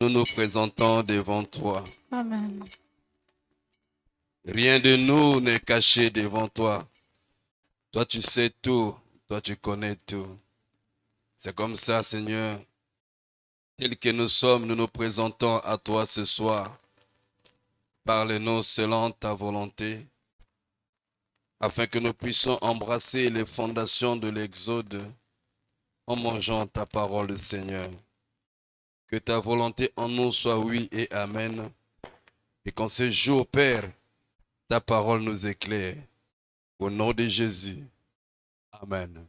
nous nous présentons devant toi. Amen. Rien de nous n'est caché devant toi. Toi, tu sais tout. Toi, tu connais tout. C'est comme ça, Seigneur. Tel que nous sommes, nous nous présentons à toi ce soir. Parle-nous selon ta volonté, afin que nous puissions embrasser les fondations de l'Exode en mangeant ta parole, Seigneur. Que ta volonté en nous soit oui et amen. Et qu'en ce jour, Père, ta parole nous éclaire. Au nom de Jésus. Amen.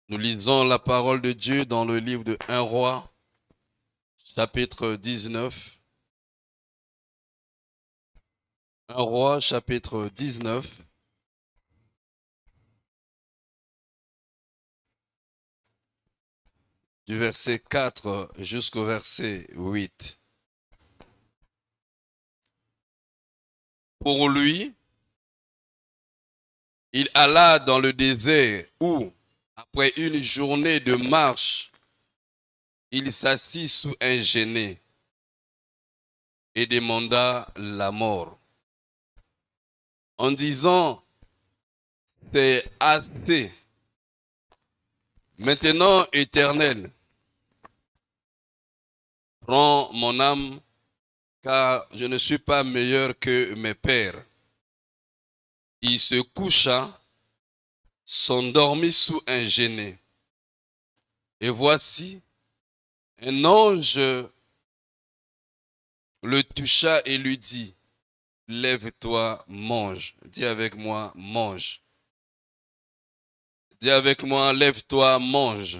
Nous lisons la parole de Dieu dans le livre de 1 Roi, chapitre 19. 1 Roi, chapitre 19. Du verset 4 jusqu'au verset 8. Pour lui, il alla dans le désert où, après une journée de marche, il s'assit sous un genêt et demanda la mort, en disant, c'est assez. Maintenant, Éternel, prends mon âme, car je ne suis pas meilleur que mes pères. Il se coucha, s'endormit sous un genêt. Et voici, un ange le toucha et lui dit, lève-toi, mange. Dis avec moi, mange. Dis avec moi, lève-toi, mange.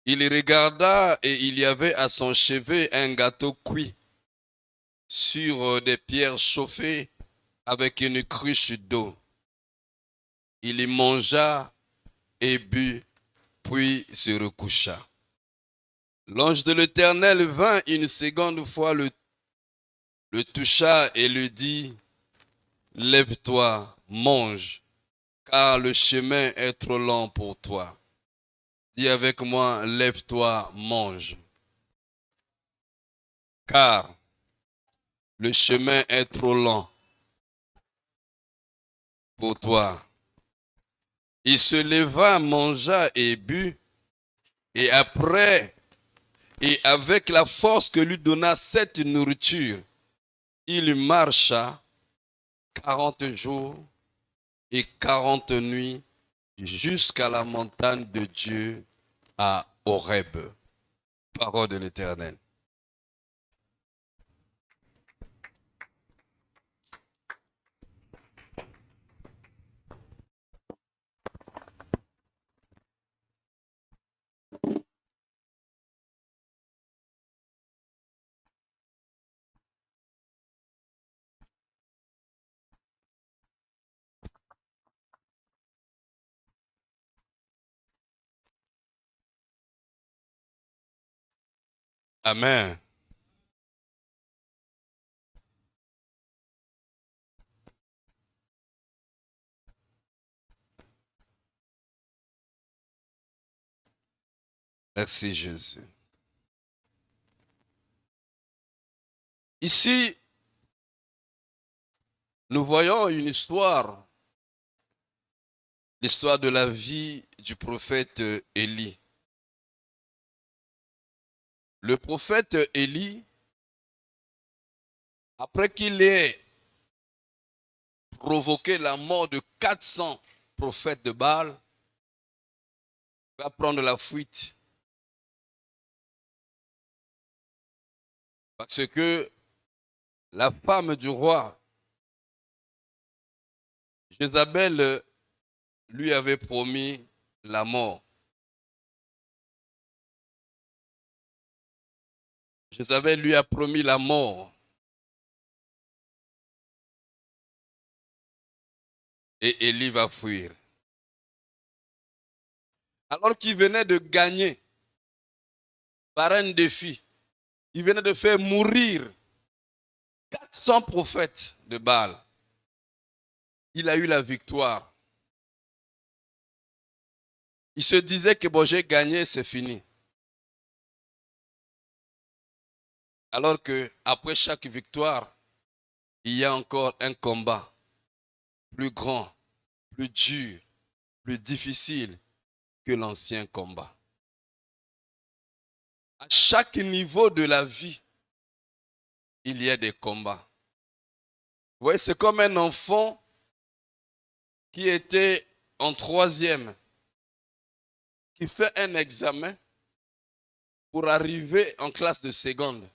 Il regarda et il y avait à son chevet un gâteau cuit sur des pierres chauffées avec une cruche d'eau. Il y mangea et but, puis se recoucha. L'ange de l'Éternel vint une seconde fois, le toucha et lui dit, lève-toi, mange, car le chemin est trop long pour toi. Dis avec moi, lève-toi, mange, car le chemin est trop long pour toi. Il se leva, mangea et but, et après, et avec la force que lui donna cette nourriture, il marcha 40 jours et 40 nuits jusqu'à la montagne de Dieu à Horeb. Parole de l'Éternel. Amen. Merci Jésus. Ici, nous voyons une histoire, l'histoire de la vie du prophète Élie. Le prophète Élie, après qu'il ait provoqué la mort de 400 prophètes de Baal, va prendre la fuite. Parce que la femme du roi, Jézabel, lui avait promis la mort. Jézabel lui a promis la mort. Et Élie va fuir. Alors qu'il venait de gagner par un défi, il venait de faire mourir 400 prophètes de Baal. Il a eu la victoire. Il se disait que bon, j'ai gagné, c'est fini. Alors que après chaque victoire, il y a encore un combat plus grand, plus dur, plus difficile que l'ancien combat. À chaque niveau de la vie, il y a des combats. Vous voyez, c'est comme un enfant qui était en troisième, qui fait un examen pour arriver en classe de seconde.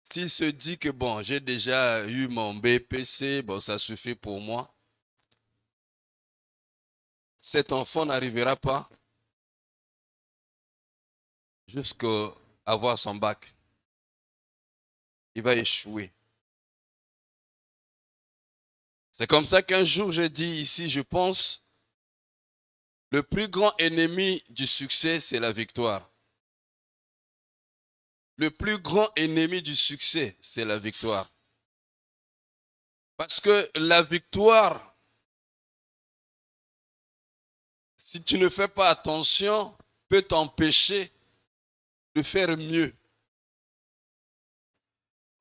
S'il se dit que bon, j'ai déjà eu mon BPC, bon, ça suffit pour moi, cet enfant n'arrivera pas jusqu'à avoir son bac. Il va échouer. C'est comme ça qu'un jour j'ai dit ici, je pense, le plus grand ennemi du succès, c'est la victoire. Le plus grand ennemi du succès, c'est la victoire. Parce que la victoire, si tu ne fais pas attention, peut t'empêcher de faire mieux.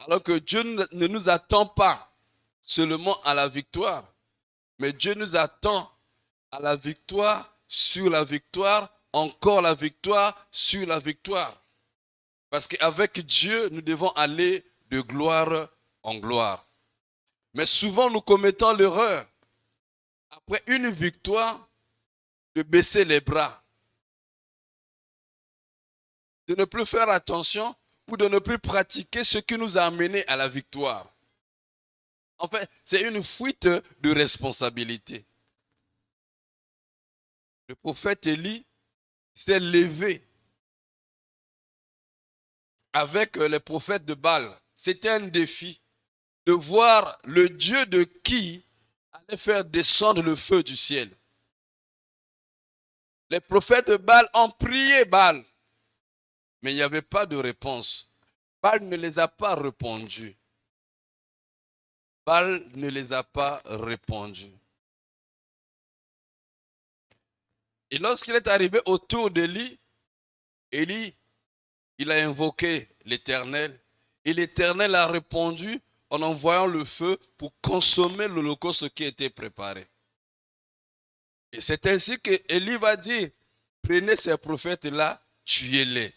Alors que Dieu ne nous attend pas seulement à la victoire, mais Dieu nous attend à la victoire, sur la victoire, encore la victoire, sur la victoire. Parce qu'avec Dieu, nous devons aller de gloire en gloire. Mais souvent, nous commettons l'erreur, après une victoire, de baisser les bras, de ne plus faire attention ou de ne plus pratiquer ce qui nous a amenés à la victoire. En fait, c'est une fuite de responsabilité. Le prophète Élie s'est levé avec les prophètes de Baal. C'était un défi de voir le Dieu de qui allait faire descendre le feu du ciel. Les prophètes de Baal ont prié Baal, mais il n'y avait pas de réponse. Baal ne les a pas répondus. Baal ne les a pas répondus. Et lorsqu'il est arrivé autour d'Élie, Élie, il a invoqué l'Éternel. Et l'Éternel a répondu en envoyant le feu pour consommer l'holocauste qui était préparé. Et c'est ainsi que Élie va dire, prenez ces prophètes-là, tuez-les.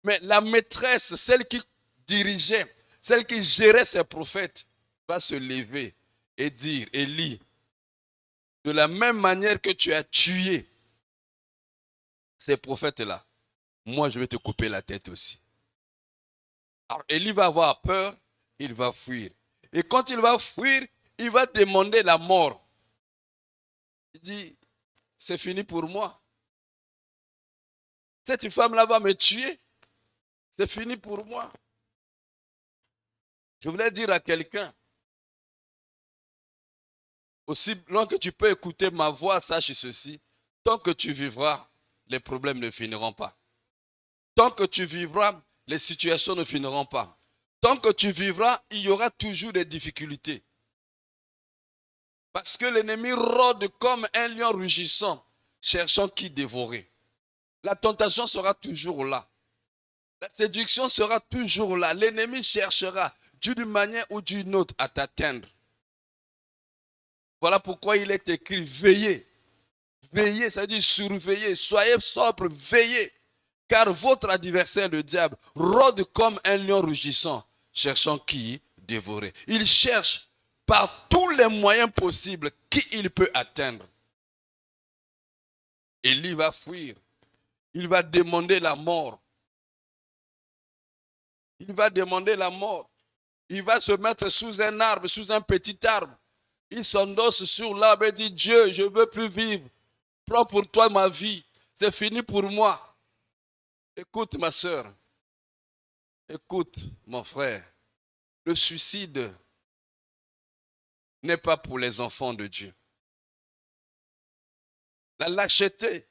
Mais la maîtresse, celle qui dirigeait, celle qui gérait ces prophètes, va se lever et dire, Élie, de la même manière que tu as tué ces prophètes-là, moi je vais te couper la tête aussi. Alors Élie va avoir peur, il va fuir. Et quand il va fuir, il va demander la mort. Il dit, c'est fini pour moi. Cette femme-là va me tuer. C'est fini pour moi. Je voulais dire à quelqu'un, aussi loin que tu peux écouter ma voix, sache ceci. Tant que tu vivras, les problèmes ne finiront pas. Tant que tu vivras, les situations ne finiront pas. Tant que tu vivras, il y aura toujours des difficultés. Parce que l'ennemi rôde comme un lion rugissant, cherchant qui dévorer. La tentation sera toujours là. La séduction sera toujours là. L'ennemi cherchera d'une manière ou d'une autre à t'atteindre. Voilà pourquoi il est écrit veillez. Veillez, ça veut dire surveillez. Soyez sobre, veillez. Car votre adversaire, le diable, rôde comme un lion rugissant, cherchant qui dévorer. Il cherche par tous les moyens possibles qui il peut atteindre. Élie va fuir. Il va demander la mort. Il va demander la mort. Il va se mettre sous un arbre, sous un petit arbre. Il s'endosse sur l'arbre et dit, Dieu, je ne veux plus vivre. Prends pour toi ma vie. C'est fini pour moi. Écoute ma soeur. Écoute mon frère. Le suicide n'est pas pour les enfants de Dieu. La lâcheté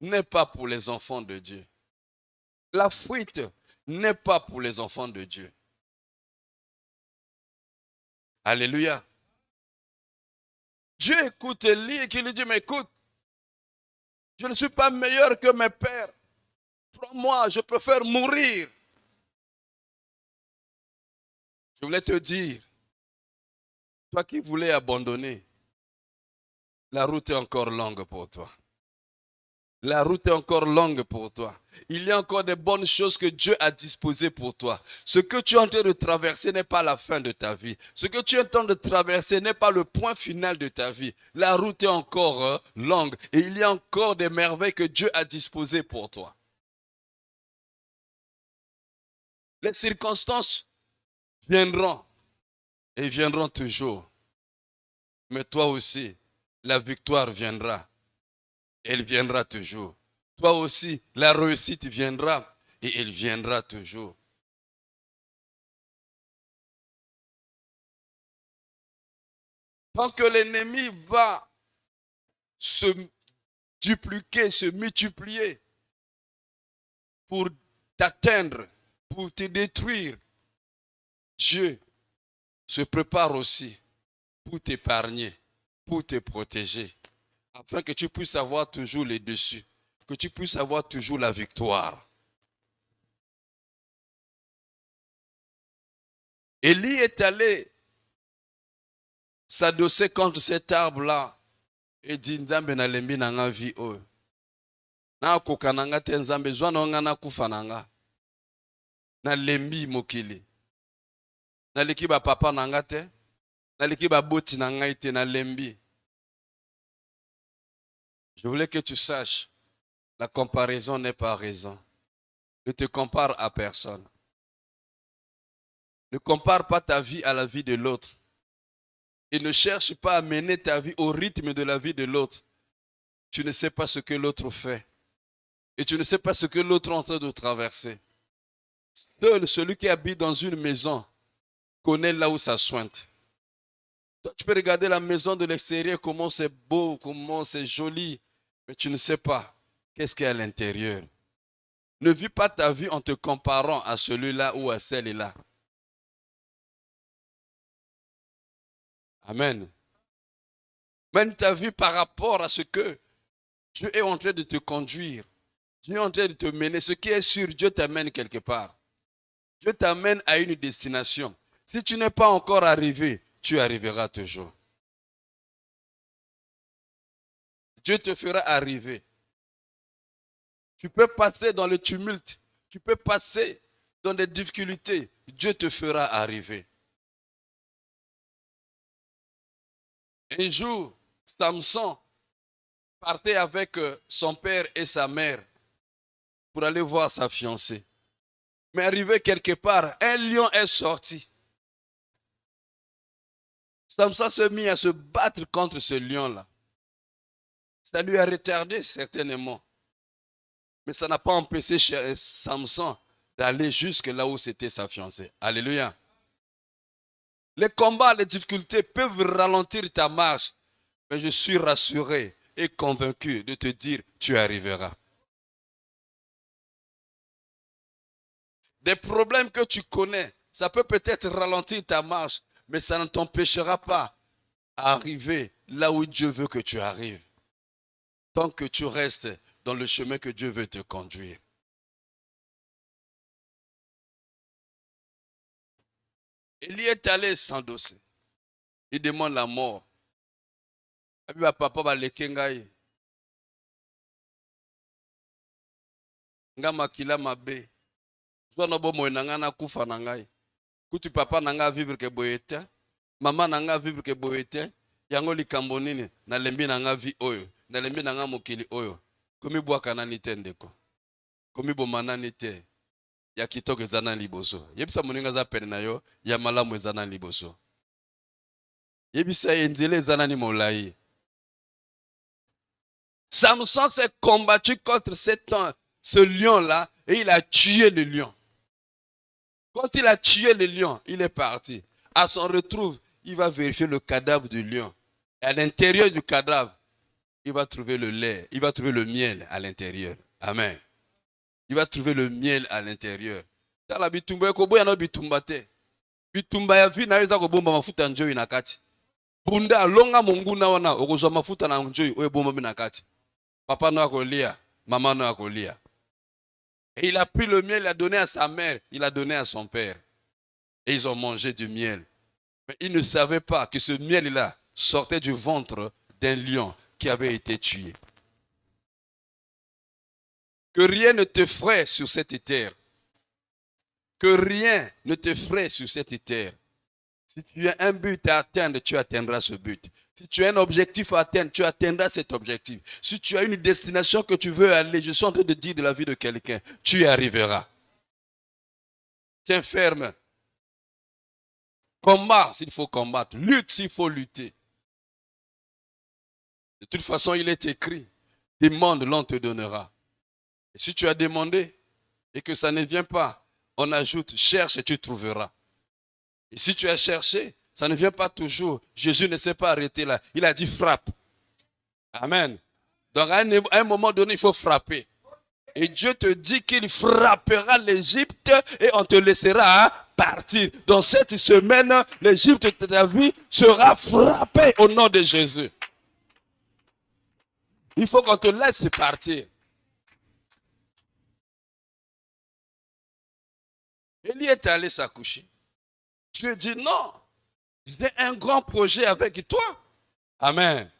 n'est pas pour les enfants de Dieu. La fuite n'est pas pour les enfants de Dieu. Alléluia. Dieu écoute Élie et qui lui dit, mais écoute, Je ne suis pas meilleur que mes pères. Prends-moi, je préfère mourir. Je voulais te dire, toi qui voulais abandonner, la route est encore longue pour toi. La route est encore longue pour toi. Il y a encore des bonnes choses que Dieu a disposées pour toi. Ce que tu es en train de traverser n'est pas la fin de ta vie. Ce que tu es en train de traverser n'est pas le point final de ta vie. La route est encore longue et il y a encore des merveilles que Dieu a disposées pour toi. Les circonstances viendront et viendront toujours. Mais toi aussi, la victoire viendra. Elle viendra toujours. Toi aussi, la réussite viendra et elle viendra toujours. Tant que l'ennemi va se dupliquer, se multiplier pour t'atteindre, pour te détruire, Dieu se prépare aussi pour t'épargner, pour te protéger, afin que tu puisses avoir toujours les dessus, que tu puisses avoir toujours la victoire. Élie est allé s'adosser contre cet arbre-là et dit Nzambe nalembi nanga vie oyo. Na koka nanga te Nzambe zwa nanga na kufa nanga. Nalembi mokili. Naleki ba papa nanga te. Naleki ba boti nanga ite nalembi. Je voulais que tu saches, la comparaison n'est pas raison. Ne te compare à personne. Ne compare pas ta vie à la vie de l'autre. Et ne cherche pas à mener ta vie au rythme de la vie de l'autre. Tu ne sais pas ce que l'autre fait. Et tu ne sais pas ce que l'autre est en train de traverser. Seul celui qui habite dans une maison connaît là où ça sointe. Toi, tu peux regarder la maison de l'extérieur, comment c'est beau, comment c'est joli, mais tu ne sais pas qu'est-ce qu'il y a à l'intérieur. Ne vis pas ta vie en te comparant à celui-là ou à celle-là. Amen. Mène ta vie par rapport à ce que Dieu est en train de te conduire. Dieu est en train de te mener. Ce qui est sûr, Dieu t'amène quelque part. Dieu t'amène à une destination. Si tu n'es pas encore arrivé, tu arriveras toujours. Dieu te fera arriver. Tu peux passer dans le tumulte. Tu peux passer dans des difficultés. Dieu te fera arriver. Un jour, Samson partait avec son père et sa mère pour aller voir sa fiancée. Mais arrivé quelque part, un lion est sorti. Samson s'est mis à se battre contre ce lion-là. Ça lui a retardé certainement. Mais ça n'a pas empêché Samson d'aller jusque là où c'était sa fiancée. Alléluia. Les combats, les difficultés peuvent ralentir ta marche. Mais je suis rassuré et convaincu de te dire, tu arriveras. Des problèmes que tu connais, ça peut peut-être ralentir ta marche, mais ça ne t'empêchera pas d'arriver là où Dieu veut que tu arrives. Tant que tu restes dans le chemin que Dieu veut te conduire. Il y est allé s'endosser. Il demande la mort. Abi papa ba leke ngai. Nga makila mabe. Zwa no bomo na nga na kufa na ngai. Kuti papa na nga vivre ke boyete. Mama na nga vivre ke boyete. Yango likambo nini na lembi na nga vi oyo. Na lembi na nga mokili oyo. Komi bwaka nani te ndeko. Komi bomanani te. Ya kitoko eza na liboso. Yebisa moninga za pene na yo. Ya malamu eza na liboso. Yebisa enzele eza na ni molai. Samson s'est combattu contre ce lion-là et il a tué le lion. Quand il a tué le lion, il est parti. À son retour, il va vérifier le cadavre du lion. Et à l'intérieur du cadavre, il va trouver le lait, il va trouver le miel à l'intérieur. Amen. Il va trouver le miel à l'intérieur. Tala bitumba ko boya no bitumba te. Bitumba ya vi na yeza ko bomba mafuta njoi na kati. Bunda longa monguna wana okozwa mafuta na njoi oyo bomba na kati. Papa n'a kolia, maman n'a kolia. Et il a pris le miel, il a donné à sa mère, il a donné à son père. Et ils ont mangé du miel. Mais ils ne savaient pas que ce miel-là sortait du ventre d'un lion qui avait été tué. Que rien ne te ferait sur cette terre. Que rien ne te ferait sur cette terre. Si tu as un but à atteindre, tu atteindras ce but. Si tu as un objectif à atteindre, tu atteindras cet objectif. Si tu as une destination que tu veux aller, je suis en train de dire de la vie de quelqu'un, tu y arriveras. Tiens ferme. Combat s'il faut combattre. Lutte s'il faut lutter. De toute façon, il est écrit, demande, l'on te donnera. Et si tu as demandé et que ça ne vient pas, on ajoute, cherche et tu trouveras. Et si tu as cherché, ça ne vient pas toujours. Jésus ne s'est pas arrêté là. Il a dit frappe. Amen. Donc à un moment donné, il faut frapper. Et Dieu te dit qu'il frappera l'Égypte et on te laissera partir. Dans cette semaine, l'Égypte de ta vie sera frappée au nom de Jésus. Il faut qu'on te laisse partir. Élie est allé s'accoucher. Dieu dit non, j'ai un grand projet avec toi. Amen.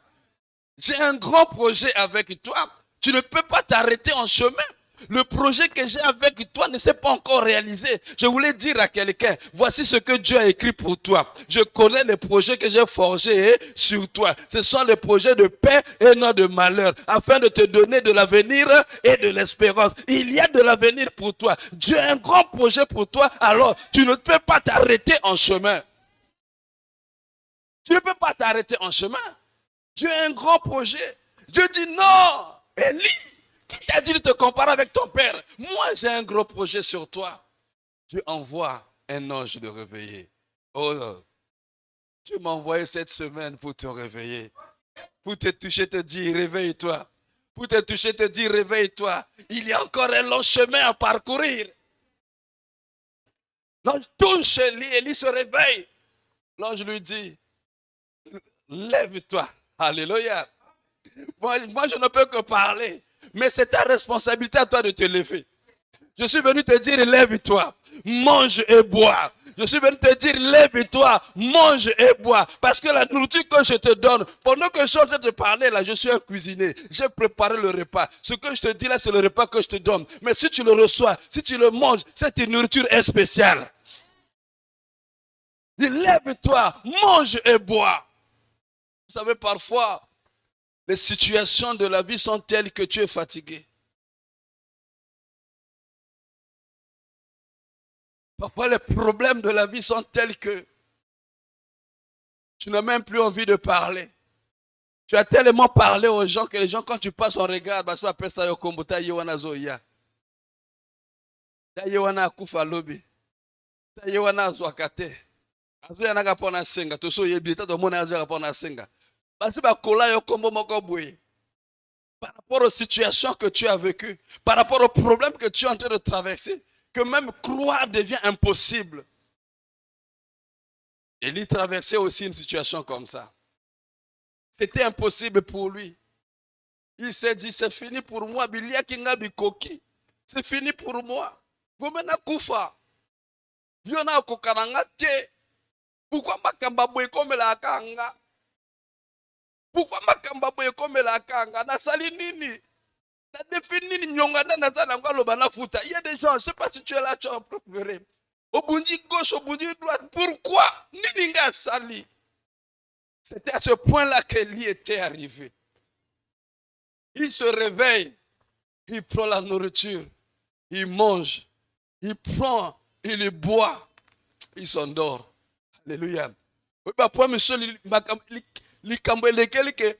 J'ai un grand projet avec toi. Tu ne peux pas t'arrêter en chemin. Le projet que j'ai avec toi ne s'est pas encore réalisé. Je voulais dire à quelqu'un, voici ce que Dieu a écrit pour toi. Je connais les projets que j'ai forgés sur toi. Ce sont les projets de paix et non de malheur, afin de te donner de l'avenir et de l'espérance. Il y a de l'avenir pour toi. Dieu a un grand projet pour toi, alors tu ne peux pas t'arrêter en chemin. Tu ne peux pas t'arrêter en chemin. Dieu a un grand projet. Dieu dit non, Élie. Qui t'a dit de te comparer avec ton père? Moi, j'ai un gros projet sur toi. Dieu envoie un ange de réveiller. Oh, Dieu m'a envoyé cette semaine pour te réveiller. Pour te toucher, te dire réveille-toi. Pour te toucher, te dire réveille-toi. Il y a encore un long chemin à parcourir. L'ange touche Élie, Élie se réveille. L'ange lui dit, lève-toi. Alléluia. Moi, je ne peux que parler. Mais c'est ta responsabilité à toi de te lever. Je suis venu te dire, lève-toi, mange et bois. Je suis venu te dire, lève-toi, mange et bois. Parce que la nourriture que je te donne, pendant que je suis en train de te parler, là, je suis un cuisinier. J'ai préparé le repas. Ce que je te dis là, c'est le repas que je te donne. Mais si tu le reçois, si tu le manges, cette nourriture est spéciale. Dis, lève-toi, mange et bois. Vous savez, parfois, les situations de la vie sont telles que tu es fatigué. Parfois, les problèmes de la vie sont tels que tu n'as même plus envie de parler. Tu as tellement parlé aux gens que les gens, quand tu passes, on regarde, parce qu'on appelle ça Yokombuta Yewana Zoya. Ta Yewana Akufa Lobi. Ta Yewana Zwakate. Azoya Nagapona Senga. Toso Yebita, to Mona Zapona Senga. Parce que Kola Yokombo Mokobwe. Par rapport aux situations que tu as vécues, par rapport aux problèmes que tu es en train de traverser, que même croire devient impossible. Élie traversait aussi une situation comme ça. C'était impossible pour lui. Il s'est dit, c'est fini pour moi. C'est fini pour moi. Gomena kufa. Viona kokananga te. Pourquoi makamba boye comme la kanga? Pourquoi makamba boye comme la kanga? Na sali nini? Na défini nyonga na sala ngalo bana futa. Il y a des gens, je ne sais pas si tu es là, tu as préféré. Au bondi gauche, au bondi droite. Pourquoi? Nini nga sali. C'était à ce point-là qu'Élie était arrivé. Il se réveille, il prend la nourriture, il mange, il prend, il boit, il s'endort. Alléluia.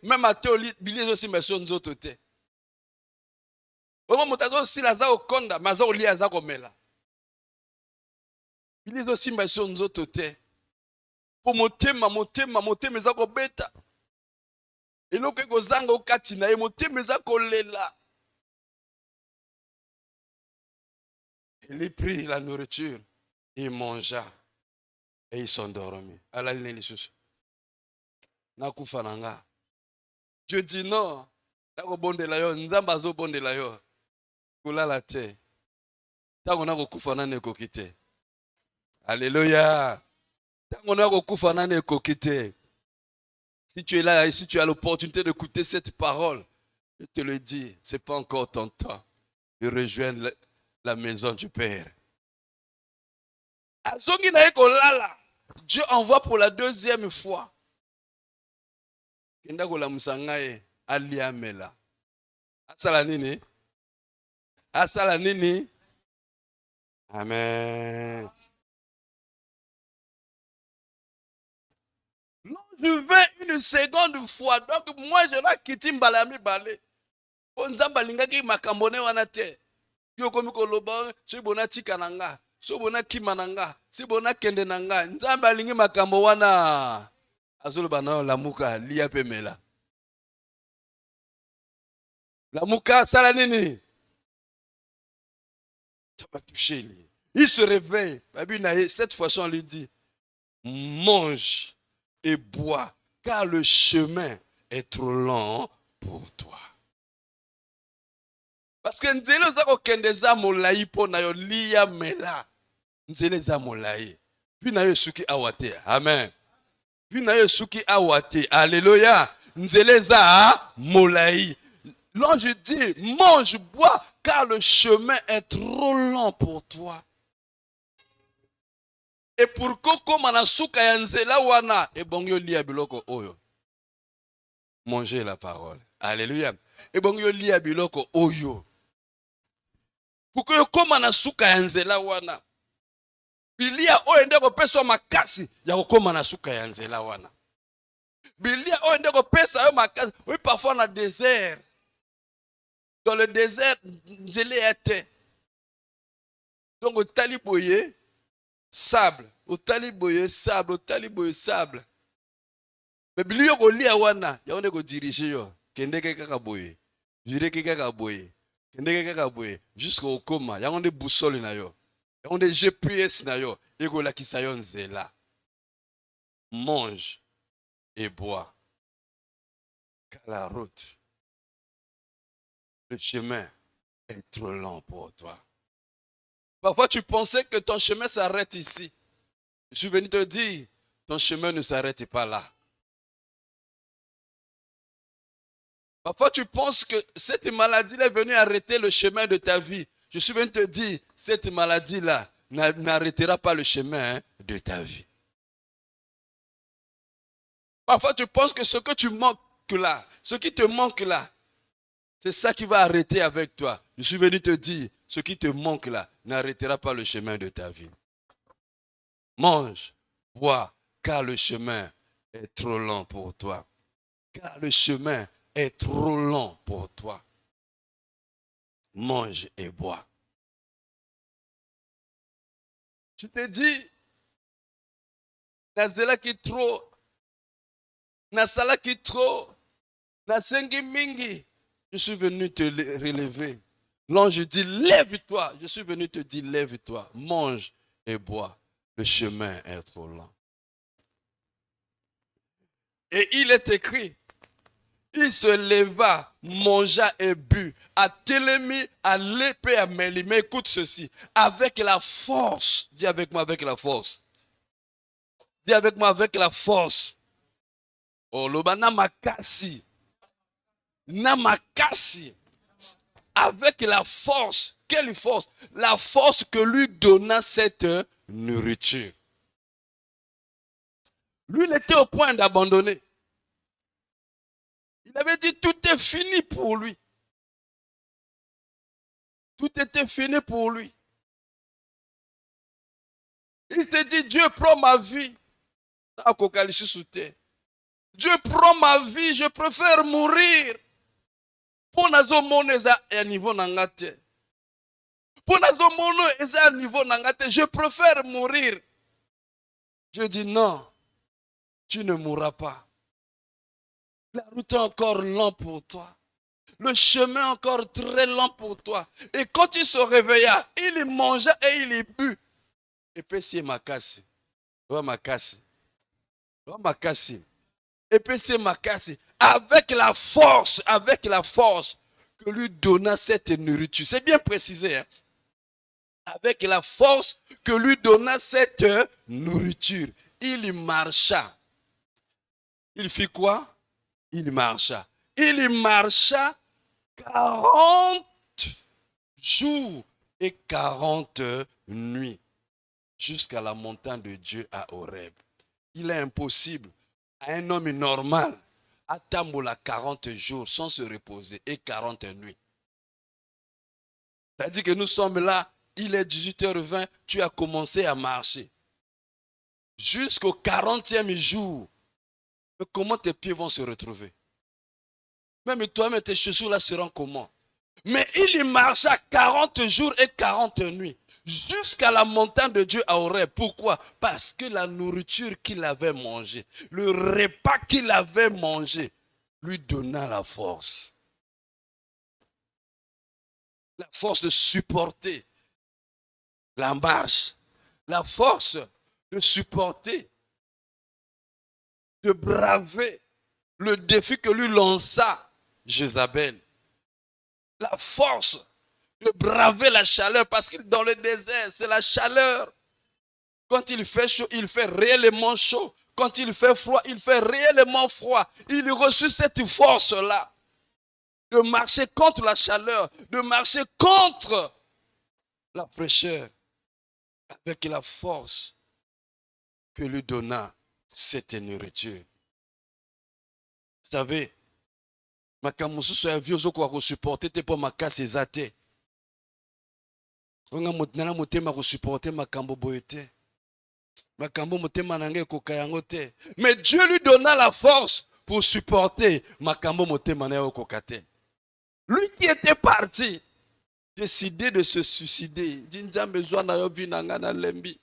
Même à théorie, il est aussi monsieur nzoto te. Au moment où si la za okonda, maza oli aza komela. Il est aussi monsieur nzoto te. Pour motema eza kobeta. Eloko ekozanga okati na ye motema eza kolela. Il prit la nourriture, il mangea et il s'endormit. Dieu dit non. Tako bondela yo, nzamba azo bondela yo. Kulala te. Tako na kokufa nane kokite. Alléluia. Tako na kokufa nane kokite. Si tu es là et si tu as l'opportunité d'écouter cette parole, je te le dis, ce n'est pas encore ton temps de rejoindre la maison du Père. Azongi na kolala. Dieu envoie pour la deuxième fois. Kenda kola musangaye aliamela. Asala nini? Asala nini? Amen. Non, je vais une seconde fois. Donc moi je dois quitter Mbalami Balé. Onzamba lingaki makambone wana te. Yo komi koloba so bona tika nanga. So bona kima nanga. Si bona kende nanga. Nzamba lingi makambo wana. Azolo bana lamuka liya pemela. Lamuka sala nini? Ça va toucher lui. Il se réveille. Cette fois-ci on lui dit mange et bois car le chemin est trop long pour toi. Parce que nzele zako kendeza molai po na yo liya mela. Nzele za molai. Puis na yo suki awate. Amen. Puis na yo suki awate. Alléluia. Nzele za molai. L'ange dit mange, bois car le chemin est trop long pour toi. Et pour koko manasuka ya nzela wana e bongyo liya biloko oyo. Manger la parole. Alléluia. Et bongyo liya biloko oyo. Pour que koma na suka ya nzela wana. Bilia oyo ndeko pesa makasi ya kokoma na suka ya nzela wana. Bilia oyo ndeko pesa yo makasi. Oui, parfois dans le désert. Dans le désert, nzela était. Donc au taliboye sable, au taliboye sable, au taliboye sable. Mais bilia ko lia wana, ya ndeko diriger yo. Kendeke kaka boye. Vireke kaka boye. Jusqu'au coma, il y a des boussoles, il y a des GPS, il y a des nzela. Mange et bois. Car la route, le chemin est trop long pour toi. Parfois, tu pensais que ton chemin s'arrête ici. Je suis venu te dire, ton chemin ne s'arrête pas là. Parfois, tu penses que cette maladie est venue arrêter le chemin de ta vie. Je suis venu te dire, cette maladie-là n'arrêtera pas le chemin de ta vie. Parfois, tu penses que ce que tu manques là, ce qui te manque là, c'est ça qui va arrêter avec toi. Je suis venu te dire, ce qui te manque là n'arrêtera pas le chemin de ta vie. Mange, bois, car le chemin est trop long pour toi. Car le chemin est trop long pour toi. Mange et bois. Je te dis, nazela ki trop, nasala ki trop, nasengi mingi. Je suis venu te relever. L'ange dit, lève-toi. Je suis venu te dire, lève-toi, mange et bois. Le chemin est trop long. Et il est écrit, il se leva, mangea et but, à Télémi, à l'épée à Méli. Mais écoute ceci, avec la force. Dis avec moi, avec la force. Dis avec moi, avec la force. Oh, loba namakasi. Namakasi. Avec la force. Quelle force? La force que lui donna cette nourriture. Lui, il était au point d'abandonner. Il avait dit, tout est fini pour lui. Tout était fini pour lui. Il s'est dit, Dieu prend ma vie. Dieu prend ma vie, je préfère mourir. Pour nazo mono eza à niveau nangate. Pour nazo mono eza à niveau nangate, je préfère mourir. Dieu dit non, tu ne mourras pas. La route est encore longue pour toi. Le chemin est encore très long pour toi. Et quand il se réveilla, il mangea et il but. Et puis c'est makasi. Makasi. Makasi. Et puis c'est makasi. avec la force que lui donna cette nourriture. C'est bien précisé. Hein? Avec la force que lui donna cette nourriture. Il marcha. Il fit quoi? Il marcha. Il marcha 40 jours et 40 nuits jusqu'à la montagne de Dieu à Horeb. Il est impossible à un homme normal à Tambola 40 jours sans se reposer et 40 nuits. C'est-à-dire que nous sommes là, il est 18h20, tu as commencé à marcher. Jusqu'au 40e jour, mais comment tes pieds vont se retrouver? Même toi-même, tes chaussures là seront comment? Mais il y marcha 40 jours et 40 nuits jusqu'à la montagne de Dieu à Horeb. Pourquoi? Parce que la nourriture qu'il avait mangée, le repas qu'il avait mangé, lui donna la force. La force de supporter la marche. La force de supporter, de braver le défi que lui lança Jézabel. La force de braver la chaleur, parce que dans le désert, c'est la chaleur. Quand il fait chaud, il fait réellement chaud. Quand il fait froid, il fait réellement froid. Il reçut cette force-là de marcher contre la chaleur, de marcher contre la fraîcheur, avec la force que lui donna cette nourriture. Vous savez, makambo mosusu ya vie ozokoka kosuporte te mpo makasi eza te. Onga nana motema kosuporte makambo boye te. Makambo motema na ngai ekoka yango te. Mais Dieu lui donna la force pour supporter makambo motema na ye ekoka te. Lui qui était parti, décidé de se suicider. Dit nzambe zwa na yo vi na nga na lembi.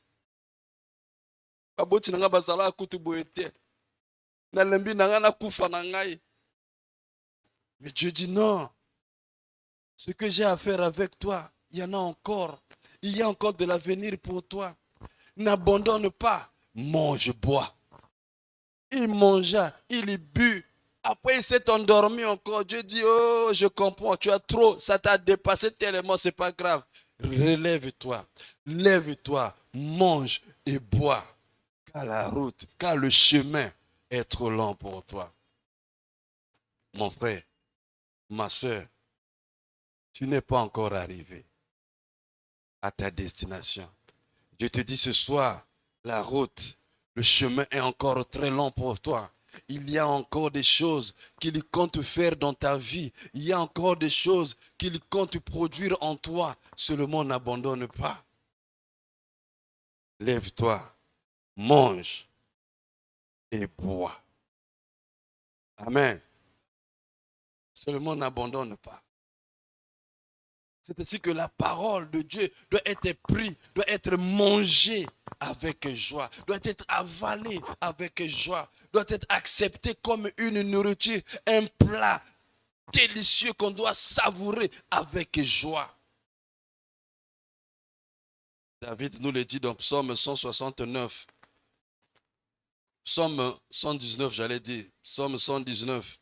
Baboti na nga bazala kutu boye te. Na lembi na nga na kufa na ngai. Mais Dieu dit non. Ce que j'ai à faire avec toi, il y en a encore. Il y a encore de l'avenir pour toi. N'abandonne pas. Mange, bois. Il mangea, il but. Après, il s'est endormi encore. Dieu dit, oh, je comprends, tu as trop, ça t'a dépassé tellement, c'est pas grave. Relève-toi, lève-toi, mange et bois. Car la route, car le chemin est trop long pour toi. Mon frère, ma soeur, tu n'es pas encore arrivé à ta destination. Je te dis ce soir, la route, le chemin est encore très long pour toi. Il y a encore des choses qu'il compte faire dans ta vie. Il y a encore des choses qu'il compte produire en toi. Seulement n'abandonne pas. Lève-toi, mange et bois. Amen. Seulement n'abandonne pas. C'est ainsi que la parole de Dieu doit être prise, doit être mangée avec joie, doit être avalée avec joie, doit être acceptée comme une nourriture, un plat délicieux qu'on doit savourer avec joie. David nous le dit dans Psaume 169, Psaume 119, j'allais dire, Psaume 119,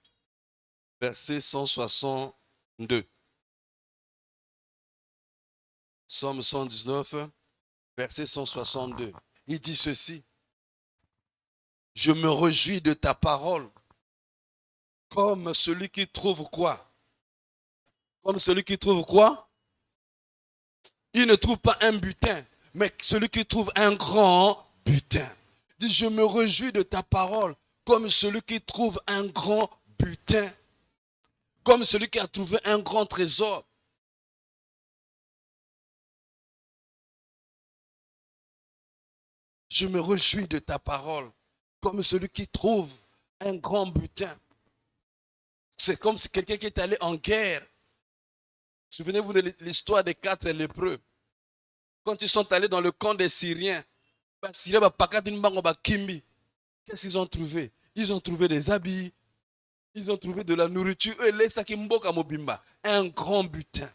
verset 162. Psaume 119, verset 162. Il dit ceci. Je me réjouis de ta parole comme celui qui trouve quoi? Comme celui qui trouve quoi? Il ne trouve pas un butin, mais celui qui trouve un grand butin. Il dit, je me réjouis de ta parole comme celui qui trouve un grand butin. Comme celui qui a trouvé un grand trésor. Je me réjouis de ta parole, comme celui qui trouve un grand butin. C'est comme si quelqu'un qui est allé en guerre. Souvenez-vous de l'histoire des 4 lépreux. Quand ils sont allés dans le camp des Syriens, qu'est-ce qu'ils ont trouvé? Ils ont trouvé des habits, ils ont trouvé de la nourriture. Un grand butin.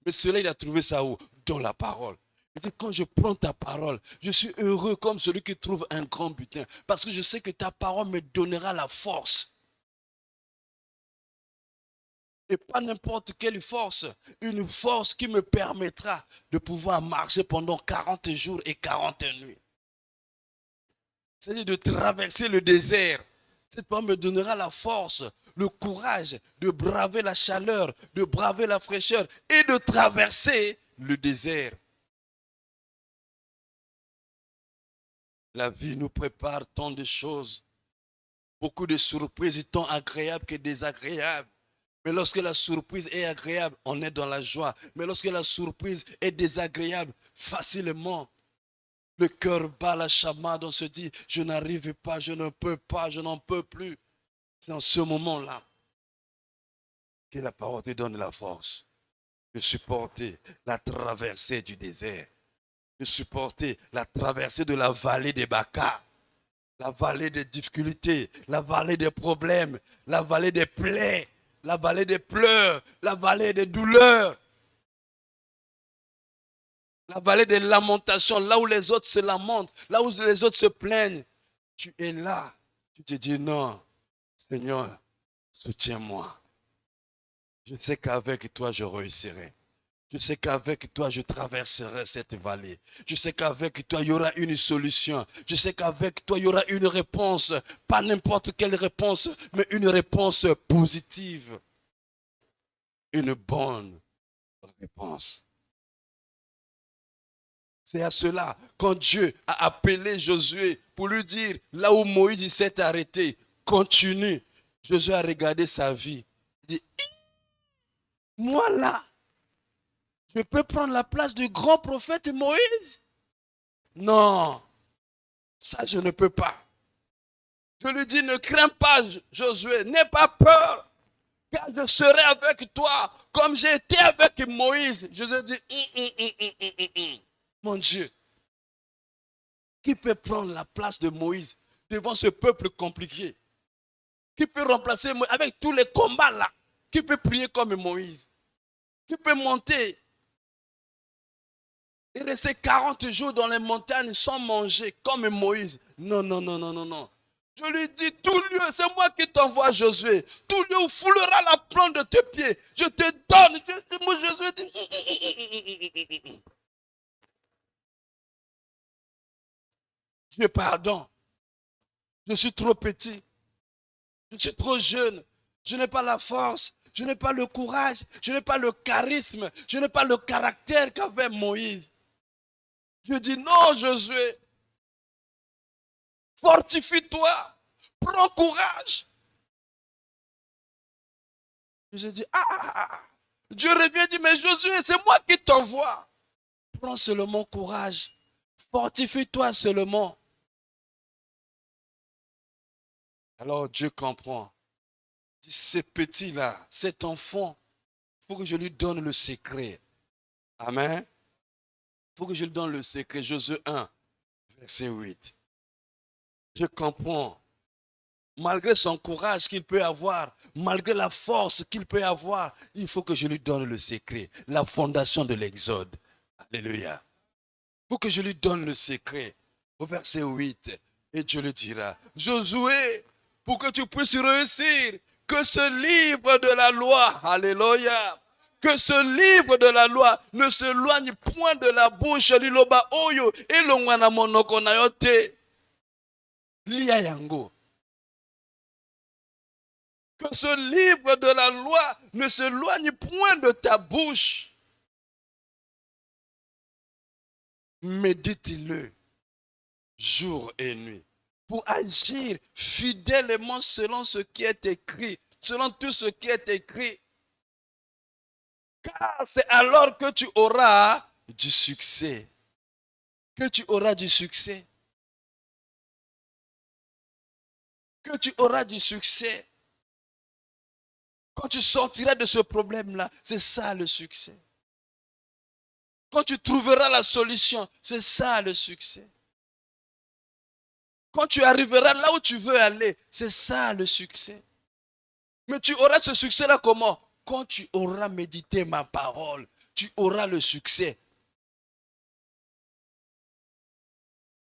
Mais cela, il a trouvé ça où? Dans la parole. Il dit, quand je prends ta parole, je suis heureux comme celui qui trouve un grand butin. Parce que je sais que ta parole me donnera la force Et pas n'importe quelle force, une force qui me permettra de pouvoir marcher pendant 40 jours et 40 nuits. C'est-à-dire de traverser le désert. Cette parole me donnera la force, le courage de braver la chaleur, de braver la fraîcheur et de traverser le désert. La vie nous prépare tant de choses, beaucoup de surprises, tant agréables que désagréables. Mais lorsque la surprise est agréable, on est dans la joie. Mais lorsque la surprise est désagréable, facilement, le cœur bat la chamade, on se dit, je n'arrive pas, je ne peux pas, je n'en peux plus. C'est en ce moment-là que la parole te donne la force de supporter la traversée du désert, de supporter la traversée de la vallée des Baca, la vallée des difficultés, la vallée des problèmes, la vallée des plaies, la vallée des pleurs, la vallée des douleurs, la vallée des lamentations, là où les autres se lamentent, là où les autres se plaignent. Tu es là, tu te dis non, Seigneur, soutiens-moi. Je sais qu'avec toi, je réussirai. Je sais qu'avec toi, je traverserai cette vallée. Je sais qu'avec toi, il y aura une solution. Je sais qu'avec toi, il y aura une réponse. Pas n'importe quelle réponse, mais une réponse positive. Une bonne réponse. C'est à cela, quand Dieu a appelé Josué pour lui dire, là où Moïse s'est arrêté, continue. Josué a regardé sa vie. Il dit, moi là, je peux prendre la place du grand prophète Moïse? Non, ça je ne peux pas. Je lui dis, ne crains pas, Josué, n'aie pas peur, car je serai avec toi, comme j'ai été avec Moïse. Josué dit, mon Dieu, qui peut prendre la place de Moïse devant ce peuple compliqué? Qui peut remplacer Moïse avec tous les combats là? Qui peut prier comme Moïse? Qui peut monter et rester 40 jours dans les montagnes sans manger comme Moïse? Non, non, non, non, non, non. Je lui dis, tout lieu, c'est moi qui t'envoie Josué. Tout lieu où foulera la plante de tes pieds. Je te donne. Moi, Josué dit, Dieu pardon. Je suis trop petit. Je suis trop jeune. Je n'ai pas la force. Je n'ai pas le courage. Je n'ai pas le charisme. Je n'ai pas le caractère qu'avait Moïse. Je dis non, Josué. Fortifie-toi. Prends courage. Je dis, Dieu revient et dit, mais Josué, c'est moi qui t'envoie. Prends seulement courage. Fortifie-toi seulement. Alors Dieu comprend. Il dit, ce petit-là, cet enfant, il faut que je lui donne le secret. Amen. Il faut que je lui donne le secret. Josué 1, verset 8. Je comprends. Malgré son courage qu'il peut avoir, malgré la force qu'il peut avoir, il faut que je lui donne le secret, la fondation de l'Exode. Alléluia. Il faut que je lui donne le secret. Au verset 8, et Dieu le dira, Josué, pour que tu puisses réussir, que ce livre de la loi, alléluia, que ce livre de la loi ne s'éloigne point de la bouche du loba oyo et l'ongwana monoko na yo te. Lia yango. Que ce livre de la loi ne s'éloigne point de ta bouche. Médite-le jour et nuit pour agir fidèlement selon ce qui est écrit, selon tout ce qui est écrit. Car c'est alors que tu auras du succès. Que tu auras du succès. Que tu auras du succès. Quand tu sortiras de ce problème-là, c'est ça le succès. Quand tu trouveras la solution, c'est ça le succès. Quand tu arriveras là où tu veux aller, c'est ça le succès. Mais tu auras ce succès-là comment? Quand tu auras médité ma parole, tu auras le succès.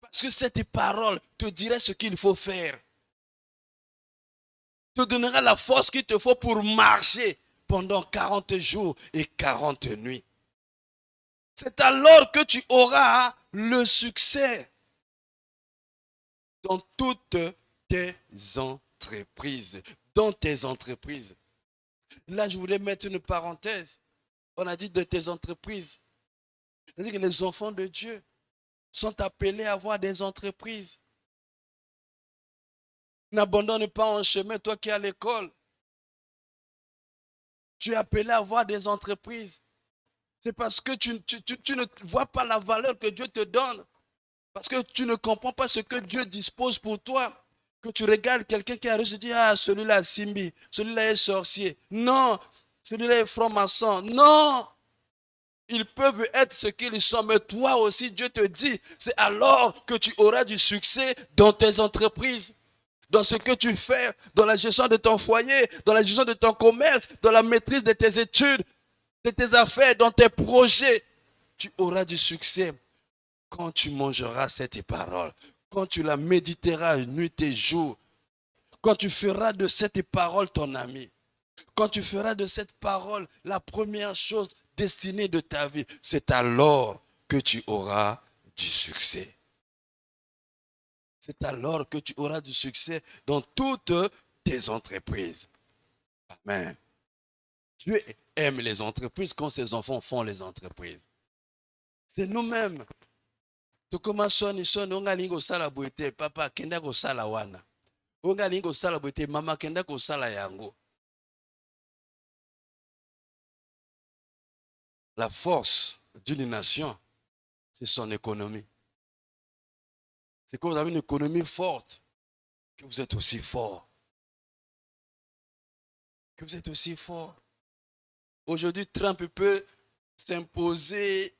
Parce que cette parole te dira ce qu'il faut faire. Te donnera la force qu'il te faut pour marcher pendant 40 jours et 40 nuits. C'est alors que tu auras le succès dans toutes tes entreprises. Dans tes entreprises. Là, je voulais mettre une parenthèse. On a dit de tes entreprises. C'est-à-dire que les enfants de Dieu sont appelés à avoir des entreprises. N'abandonne pas en chemin, toi qui es à l'école. Tu es appelé à avoir des entreprises. C'est parce que tu ne vois pas la valeur que Dieu te donne. Parce que tu ne comprends pas ce que Dieu dispose pour toi. Que tu regardes quelqu'un qui a réussi, tu dis, ah, celui-là est Simbi, celui-là est sorcier. Non, celui-là est franc-maçon. Non, ils peuvent être ce qu'ils sont, mais toi aussi, Dieu te dit, c'est alors que tu auras du succès dans tes entreprises, dans ce que tu fais, dans la gestion de ton foyer, dans la gestion de ton commerce, dans la maîtrise de tes études, de tes affaires, dans tes projets. Tu auras du succès quand tu mangeras cette parole, quand tu la méditeras nuit et jour, quand tu feras de cette parole ton ami, quand tu feras de cette parole la première chose destinée de ta vie, c'est alors que tu auras du succès. C'est alors que tu auras du succès dans toutes tes entreprises. Amen. Dieu aime les entreprises quand ses enfants font les entreprises. C'est nous-mêmes. Tu commences à papa kenda ko sala wana. Onga lingo sala boite mama kenda ko sala yango. La force d'une nation, c'est son économie. C'est quand vous avez une économie forte que vous êtes aussi fort. Que vous êtes aussi fort. Aujourd'hui, Trump peut s'imposer,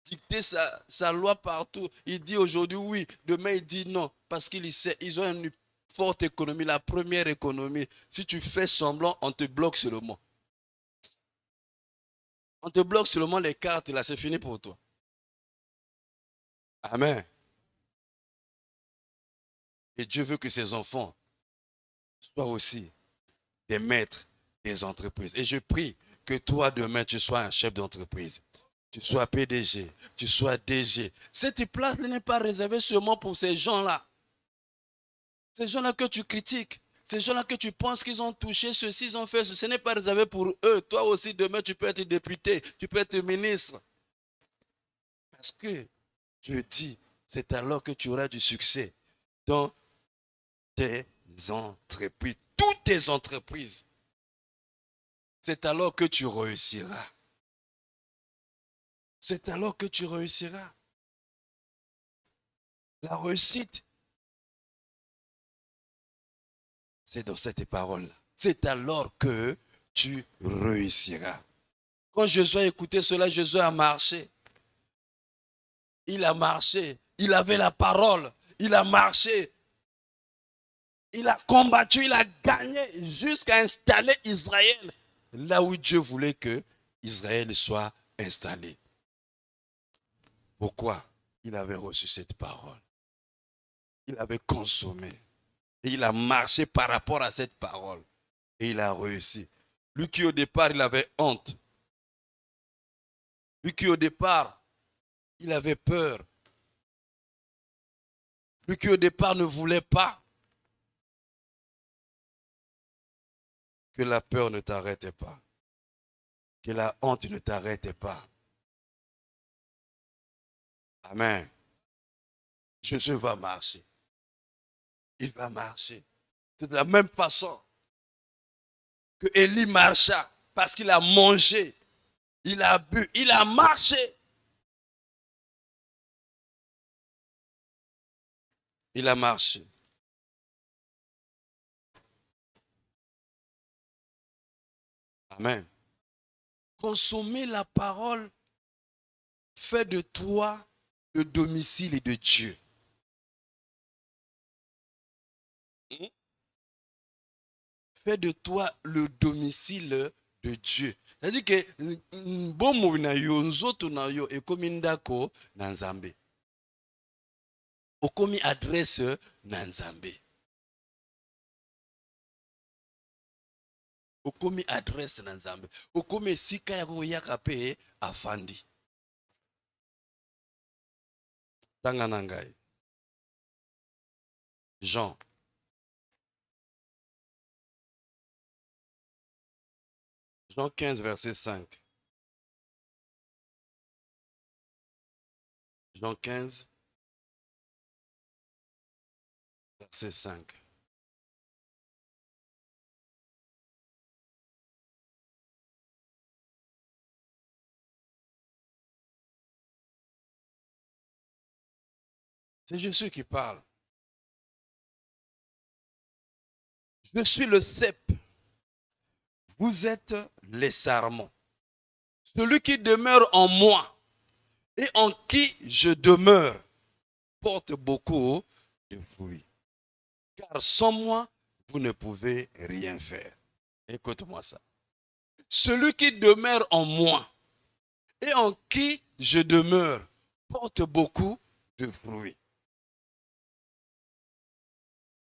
dicter sa loi partout. Il dit aujourd'hui oui, demain il dit non. Parce qu'ils ont une forte économie, la première économie. Si tu fais semblant, on te bloque seulement. On te bloque seulement les cartes, là, c'est fini pour toi. Amen. Et Dieu veut que ses enfants soient aussi des maîtres des entreprises. Et je prie que toi, demain, tu sois un chef d'entreprise. Tu sois PDG, tu sois DG. Cette place n'est pas réservée seulement pour ces gens-là. Ces gens-là que tu critiques. Ces gens-là que tu penses qu'ils ont touché ceci, ils ont fait ceci. Ce n'est pas réservé pour eux. Toi aussi, demain, tu peux être député, tu peux être ministre. Parce que Dieu dit, c'est alors que tu auras du succès dans tes entreprises. Toutes tes entreprises. C'est alors que tu réussiras. C'est alors que tu réussiras. La réussite, c'est dans cette parole-là. C'est alors que tu réussiras. Quand Josué a écouté cela, Josué a marché. Il a marché. Il avait la parole. Il a marché. Il a combattu. Il a gagné jusqu'à installer Israël là où Dieu voulait que Israël soit installé. Pourquoi? Il avait reçu cette parole. Il avait consommé. Et il a marché par rapport à cette parole. Et il a réussi. Lui qui au départ, il avait honte. Lui qui au départ, il avait peur. Lui qui au départ ne voulait pas. Que la peur ne t'arrête pas. Que la honte ne t'arrête pas. Amen. Jésus va marcher. Il va marcher. C'est de la même façon que Élie marcha parce qu'il a mangé, il a bu, il a marché. Il a marché. Amen. Consommer la parole fait de toi le domicile de Dieu. Fait de toi le domicile de Dieu. C'est-à-dire que bomo na yo nzoto na yo ekomi ndako na Nzambe. Okomi adresse na Nzambe. okomi adresse na Nzambe, okomi esika ya koyaka pe afandi. Tanga na ngai. Jean. Jean 15, verset 5. Jean 15, verset 5. C'est Jésus qui parle. Je suis le cep. Vous êtes les sarments. Celui qui demeure en moi et en qui je demeure porte beaucoup de fruits. Car sans moi, vous ne pouvez rien faire. Écoute-moi ça. Celui qui demeure en moi et en qui je demeure porte beaucoup de fruits.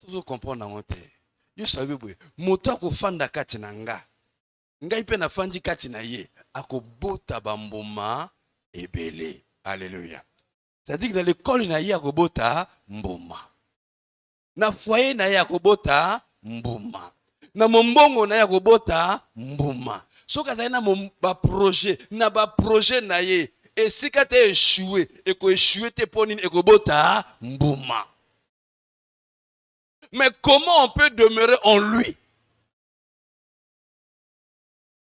Tout comprendre en terre. Yo sabi bwe moto akofanda kati na nga ngai pe nafandi kati na ye akobota bamboma ebele. Alléluia. C'est-à-dire que dans l'école na ye akobota mboma, na foyer na ye akobota mboma, na mombongo na ye akobota mboma. Soki azali na ba projet na ye esika te échoué échoué te poni ekobota mboma. Mais comment on peut demeurer en lui?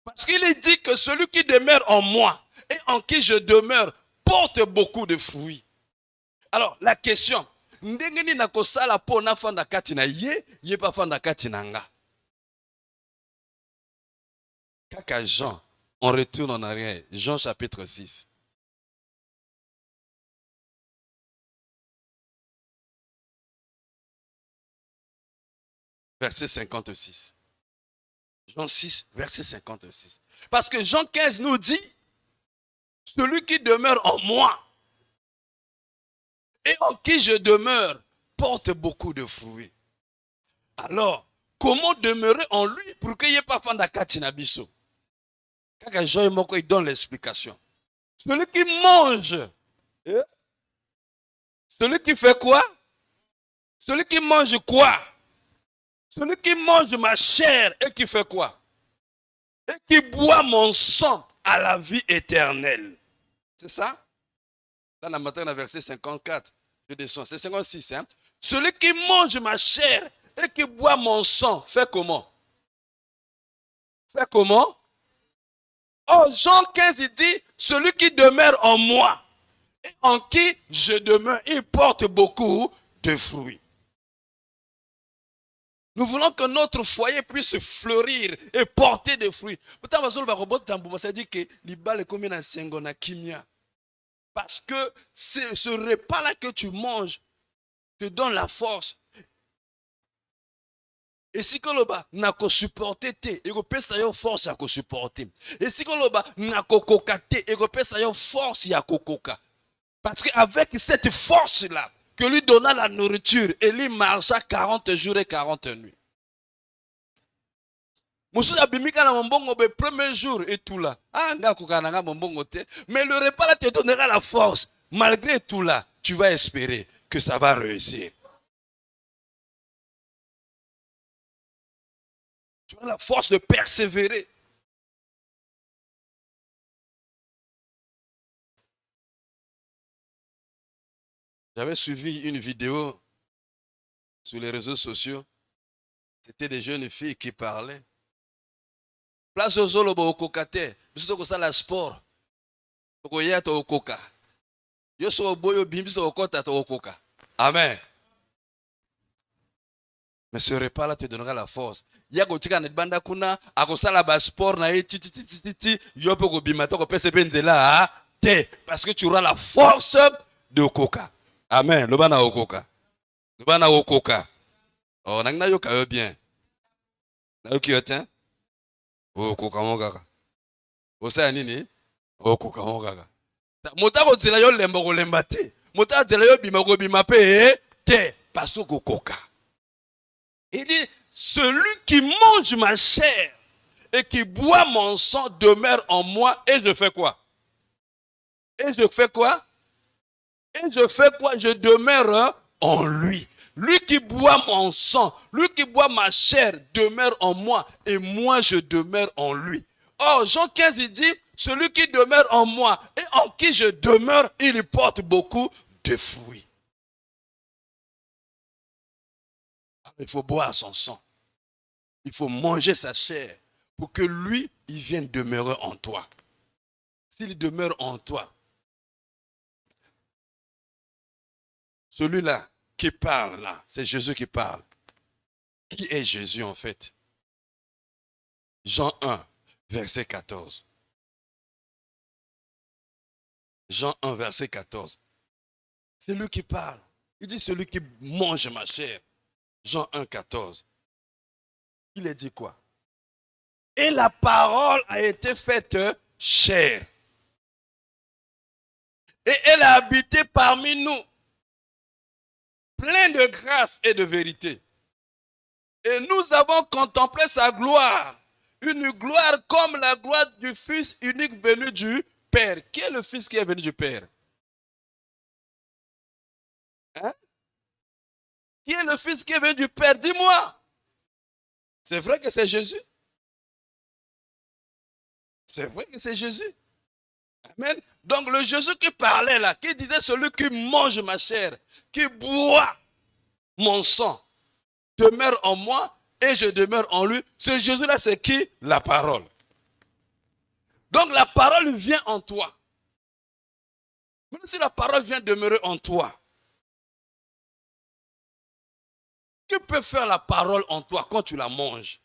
Parce qu'il est dit que celui qui demeure en moi et en qui je demeure porte beaucoup de fruits. Alors, la question, ndengeni na kosala po na fanda kati na ye pa fanda kati na nga. Kaka Jean, on retourne en arrière. Jean chapitre 6. Verset 56. Jean 6, verset 56. Parce que Jean 15 nous dit, celui qui demeure en moi et en qui je demeure porte beaucoup de fruits. Alors, comment demeurer en lui pour qu'il n'y ait pas fanda katina biso? Kaka Jean Moko, il donne l'explication. Celui qui mange, celui qui fait quoi? Celui qui mange quoi? Celui qui mange ma chair et qui fait quoi? Et qui boit mon sang à la vie éternelle. C'est ça? Là, la matin, on a verset 54. Je descends. C'est 56. Hein? Celui qui mange ma chair et qui boit mon sang fait comment? Fait comment? Oh, Jean 15, il dit, celui qui demeure en moi et en qui je demeure, il porte beaucoup de fruits. Nous voulons que notre foyer puisse fleurir et porter des fruits. Ça dit que l'ibal est comme un sengo na kimia. Parce que ce repas-là que tu manges te donne la force. Et si que l'oba n'a qu'à supporter, et que peut ça y force à supporter. Et si que l'oba n'a qu'à cocater, et que peut ça y force à coca. Parce qu'avec cette force-là, que lui donna la nourriture, et lui marcha 40 jours et 40 nuits. Moussou abimika na mbongo le premier jour et tout là. Ah, nga kokananga mbongo te. Mais le repas là te donnera la force. Malgré tout là, tu vas espérer que ça va réussir. Tu as la force de persévérer. J'avais suivi une vidéo sur les réseaux sociaux. C'était des jeunes filles qui parlaient. Place aux zolo au kokate. Biso ko sala sport. Ko yeto au koka. Yo so boyo bimbiso au kota to koka. Amen. Mais ce repas là te donnera la force. Yako tika na banda kuna akosala ba sport na ti yo pe ko bimata ko pese benzela te parce que tu auras la force de koka. Amen. Le bana au koka. Le bana au koka. Oh nangna yo ka bien. Na yo kiotin. Oh koka mo kaka. Osa nini? Oh koka mo kaka. Mota ko zela yo lemba ko lemba te. Mota zela yo bima ko bima pe te parce que koka. Il dit celui qui mange ma chair et qui boit mon sang demeure en moi et je fais quoi? Et je fais quoi? Et je fais quoi? Je demeure en lui. Lui qui boit mon sang, lui qui boit ma chair demeure en moi et moi je demeure en lui. Or, Jean 15, il dit, celui qui demeure en moi et en qui je demeure, il porte beaucoup de fruits. Il faut boire son sang. Il faut manger sa chair pour que lui, il vienne demeurer en toi. S'il demeure en toi, celui-là qui parle là, c'est Jésus qui parle. Qui est Jésus en fait? Jean 1, verset 14. Jean 1, verset 14. C'est lui qui parle. Il dit celui qui mange ma chair. Jean 1, 14. Il a dit quoi? Et la parole a été faite chair. Et elle a habité parmi nous, plein de grâce et de vérité. Et nous avons contemplé sa gloire, une gloire comme la gloire du Fils unique venu du Père. Qui est le Fils qui est venu du Père? Hein? Qui est le Fils qui est venu du Père? Dis-moi. C'est vrai que c'est Jésus. C'est vrai que c'est Jésus. Amen. Donc le Jésus qui parlait là, qui disait celui qui mange ma chair, qui boit mon sang, demeure en moi et je demeure en lui. Ce Jésus-là, c'est qui? La parole. Donc la parole vient en toi. Même si la parole vient demeurer en toi, que peut faire la parole en toi quand tu la manges?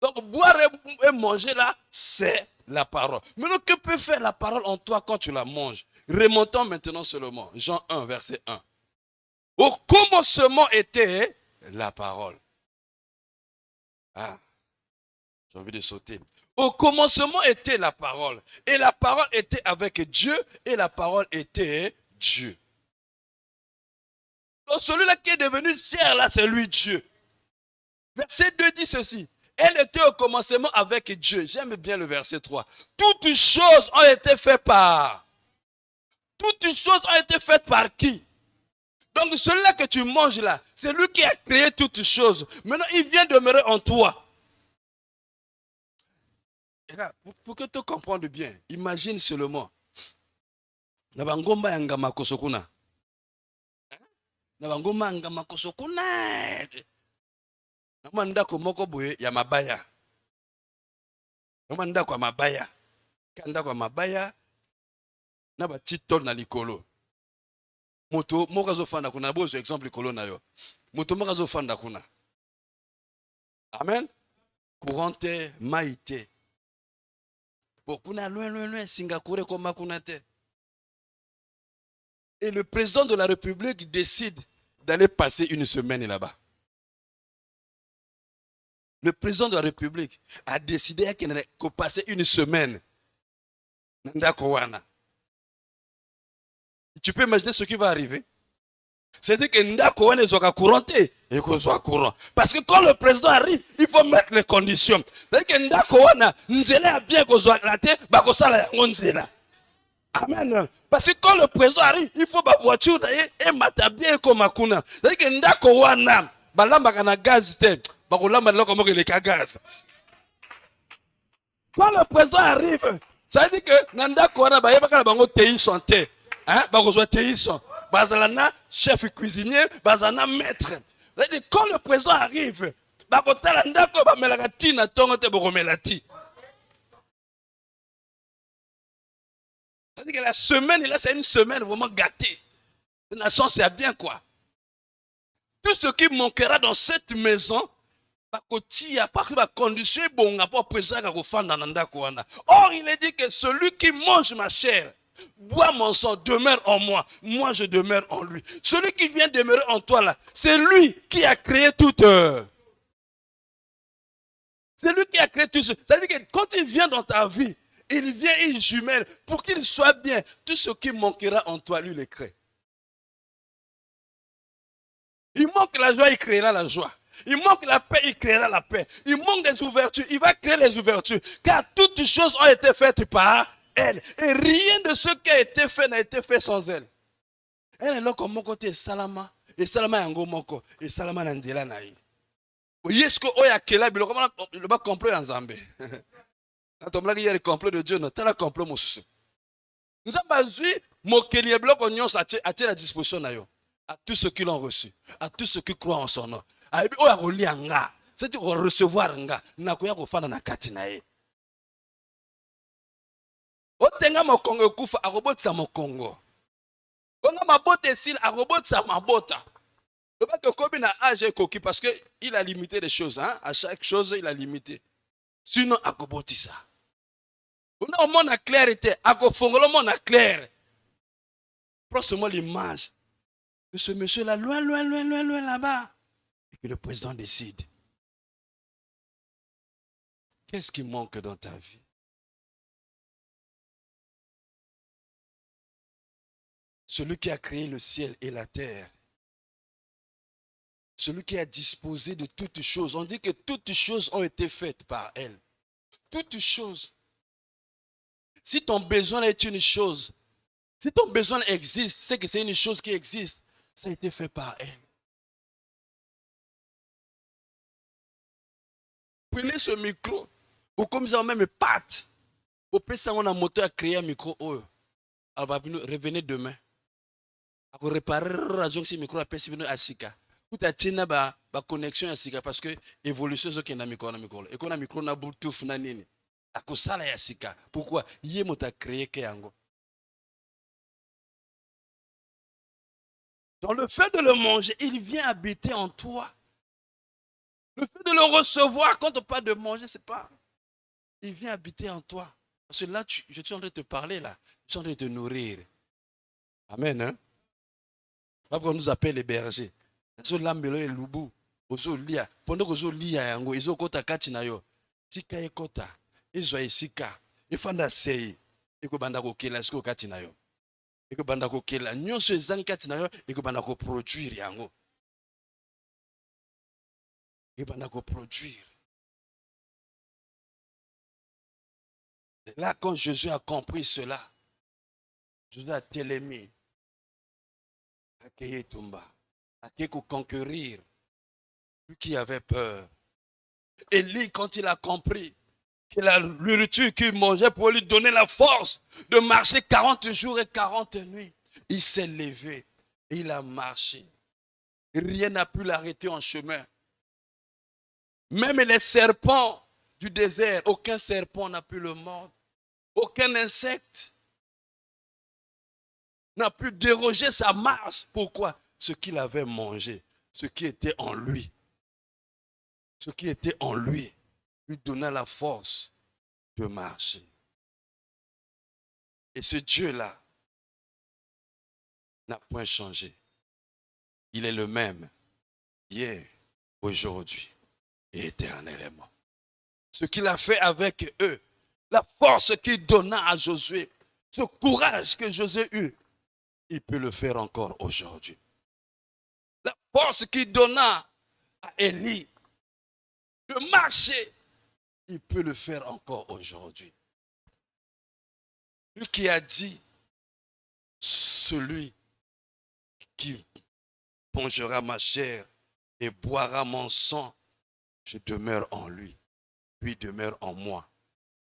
Donc boire et manger là, c'est la parole. Maintenant, que peut faire la parole en toi quand tu la manges? Remontons maintenant seulement. Jean 1, verset 1. Au commencement était la parole. Ah, j'ai envie de sauter. Au commencement était la parole. Et la parole était avec Dieu. Et la parole était Dieu. Donc celui-là qui est devenu chair là, c'est lui Dieu. Verset 2 dit ceci. Elle était au commencement avec Dieu. J'aime bien le verset 3. Toutes choses ont été faites par. Toutes choses ont été faites par qui? Donc celui-là que tu manges là, c'est lui qui a créé toutes choses. Maintenant, il vient demeurer en toi. Et là, pour que tu comprennes bien, imagine seulement. Nabangomba yangama kosokuna. Nabangomba yangama kosokuna. Namandako moko boye ya mabaya. Namandako mabaya. Kandako mabaya. Naba titol na likolo. Moto moko azofanda kuna bozo exemple likolo na yo. Moto moko azofanda kuna. Amen. Courante maite. Bokuna loin Singapour comme kuna te. Et le président de la République décide d'aller passer une semaine là-bas. Le président de la République a décidé qu'il n'allait que passer une semaine. Tu peux imaginer ce qui va arriver? C'est-à-dire que Ndako Wana soit couranté et qu'on soit courant. Parce que quand le président arrive, il faut mettre les conditions. C'est-à-dire que Ndako Wana, Nzele a bien qu'on soit raté, Bakosala Nzela. Amen. Parce que quand le président arrive, il faut ma voiture et mata bien comme Akuna. C'est-à-dire que Ndako Wana, Balamba kana gaz te, Bakolamba là comment il est gaz. Quand le président arrive, ça veut dire que Ndako Wana ba yebaka bango tei santé. Hein? Bakozwa tei santé. Bazalana, chef cuisinier, Bazana, maître. C'est-à-dire, quand le président arrive, Bakotala Ndako, Bamelagati, Natongote, Bogomelati. C'est-à-dire que la semaine, là, c'est une semaine vraiment gâtée. La nation, c'est bien quoi. Tout ce qui manquera dans cette maison, Bakoti a pas la condition bon pour président Or, il est dit que celui qui mange ma chair, bois mon sang, demeure en moi. Moi, je demeure en lui. Celui qui vient demeurer en toi, là, c'est lui qui a créé toute. C'est lui qui a créé tout ce. C'est-à-dire que quand il vient dans ta vie, il vient, il jumelle. Pour qu'il soit bien, tout ce qui manquera en toi, lui le crée. Il manque la joie, il créera la joie. Il manque la paix, il créera la paix. Il manque des ouvertures, il va créer les ouvertures. Car toutes choses ont été faites par elle. Et rien de ce qui a été fait n'a été fait sans elle. Elle est là comme mon côté salama. Et salama yango moko. Et salama nandela naï. Yesko oya kela biloko le ba complot en Zambé. Quand on a le complot de Dieu, non, t'as le complot mon souci. Nous avons besoin mokeli biloko nyonso à la disposition na yo. À tous ceux qui l'ont reçu, à tous ceux qui croient en son nom. Oya kolia nga. C'est recevoir nga. Na koya ko fana na kati na ye. Otenga mokongo kufa akobotisa mokongo. Onga mabota esila akobotisa mabota. Le pas que comme il a âge coquille parce qu'il a limité les choses. Hein? À chaque chose, il a limité. Sinon, à Koboti ça. On a au monde à clarité. À Kofongo, le monde à clair. Prends seulement l'image de ce monsieur-là, loin, loin, loin, loin, loin là-bas. Et que le président décide. Qu'est-ce qui manque dans ta vie? Celui qui a créé le ciel et la terre. Celui qui a disposé de toutes choses. On dit que toutes choses ont été faites par elle. Toutes choses. Si ton besoin est une chose, si ton besoin existe, c'est que c'est une chose qui existe. Ça a été fait par elle. Prenez ce micro. Ou comme ça, même patte. Au plus, ça, on a moteur à créer un micro. Alors, revenez demain. Pour réparer ce micro, à PSV à Sika. Tout à tina ba connexion à Sika parce que évolution ce qui est dans micro na micro. Et qu'on a micro na Bluetooth na nini. À kosala ya Sika. Pourquoi? Yé mota créé keyango. Dans le fait de le manger, il vient habiter en toi. Le fait de le recevoir, quand on parle de manger, c'est pas. Il vient habiter en toi. Parce que là, je suis en train de te parler là. Je suis en train de te nourrir. Amen. Hein? Pourquoi on nous appelle les bergers? Pendant que vous lia yango, ils ont kota katina yo. Tika e kota. Ils ont esika. Ils font da sei. Et que banda ko kela sko katina yo. Et que banda ko kela nyonso ezangi katina yo et que banda ko produire yango. Et banda ko produire. Et là quand Jésus a compris cela, Jésus a télémé. Akeye tumba. Akeye ko conquérir. Lui qui avait peur. Et lui, quand il a compris que la nourriture qu'il mangeait pour lui donner la force de marcher 40 jours et 40 nuits, il s'est levé et il a marché. Rien n'a pu l'arrêter en chemin. Même les serpents du désert, aucun serpent n'a pu le mordre. Aucun insecte n'a pu déroger sa marche. Pourquoi? Ce qu'il avait mangé, ce qui était en lui. Ce qui était en lui lui donna la force de marcher. Et ce Dieu-là n'a point changé. Il est le même hier, aujourd'hui et éternellement. Ce qu'il a fait avec eux, la force qu'il donna à Josué, ce courage que Josué eut, il peut le faire encore aujourd'hui. La force qu'il donna à Élie de marcher, il peut le faire encore aujourd'hui. Lui qui a dit, celui qui mangera ma chair et boira mon sang, je demeure en lui. Lui demeure en moi.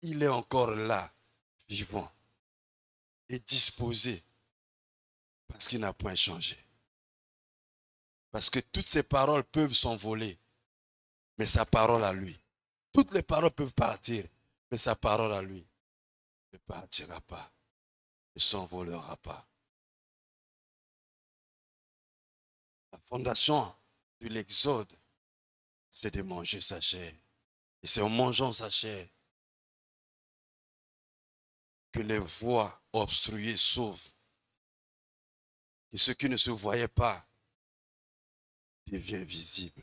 Il est encore là, vivant et disposé, parce qu'il n'a point changé. Parce que toutes ces paroles peuvent s'envoler, mais sa parole à lui. Toutes les paroles peuvent partir, mais sa parole à lui ne partira pas, ne s'envolera pas. La fondation de l'Exode, c'est de manger sa chair. Et c'est en mangeant sa chair que les voies obstruées s'ouvrent. Et ce qui ne se voyait pas devient visible.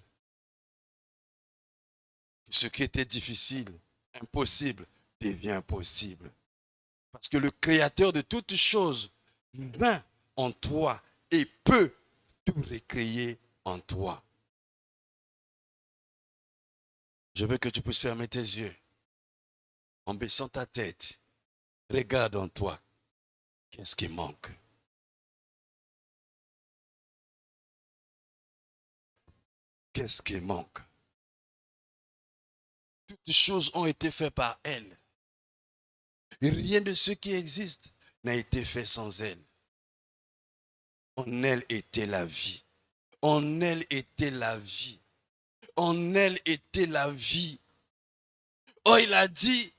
Et ce qui était difficile, impossible, devient possible. Parce que le Créateur de toutes choses vient en toi et peut tout recréer en toi. Je veux que tu puisses fermer tes yeux en baissant ta tête. Regarde en toi. Qu'est-ce qui manque? Qu'est-ce qui manque? Toutes les choses ont été faites par elle. Et rien de ce qui existe n'a été fait sans elle. En elle était la vie. En elle était la vie. En elle était la vie. Oh, il a dit,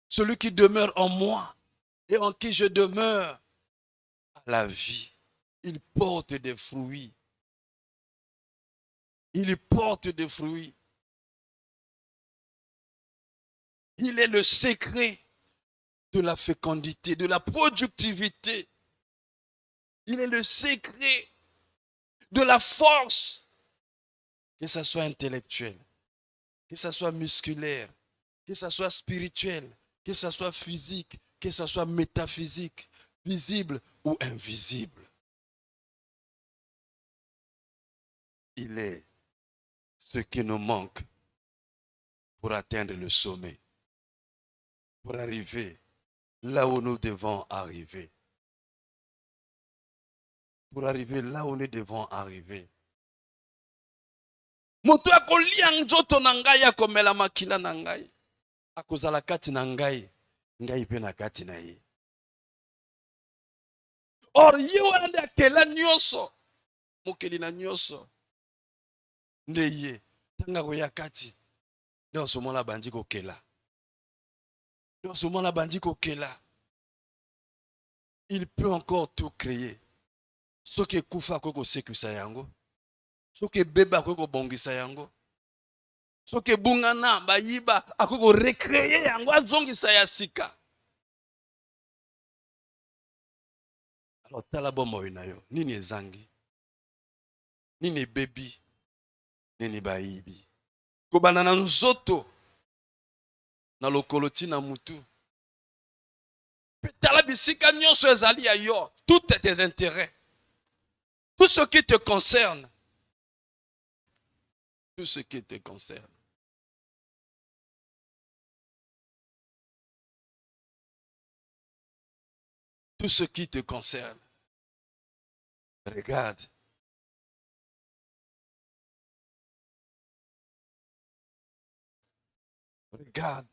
celui qui demeure en moi et en qui je demeure, a la vie. Il porte des fruits. Il porte des fruits. Il est le secret de la fécondité, de la productivité. Il est le secret de la force, que ce soit intellectuel, que ce soit musculaire, que ce soit spirituel, que ce soit physique, que ce soit métaphysique, visible ou invisible. Il est ce qui nous manque pour atteindre le sommet, pour arriver là où nous devons arriver. Pour arriver là où nous devons arriver. Moto akolia njoto na ngai akomela makila na ngai. Akozala kati na ngai, ngai pe na kati na ye. Or ye wana nde akela nyonso, mokeli na nyonso. Nde ye, tanga koya kati, nde osomona bandi kokela. Nde osomona bandi kokela. Il peut encore tout créer. Soki ekufa akoki kosekisa yango. Soki ebeba akoki kobongisa yango. Soki ebungana bayiba akoki korecreye yango azongisa ya sika. Alors tala bomoi na yo, nini ezangi? Nini ebebi? Nini bayibi? Kobana na nzoto na lokolo tina mutu. Tala bisika nyonso ezali ya yo, tout tes intérêts. Tout ce qui te concerne. Tout ce qui te concerne. Tout ce qui te concerne. Regarde. Regarde.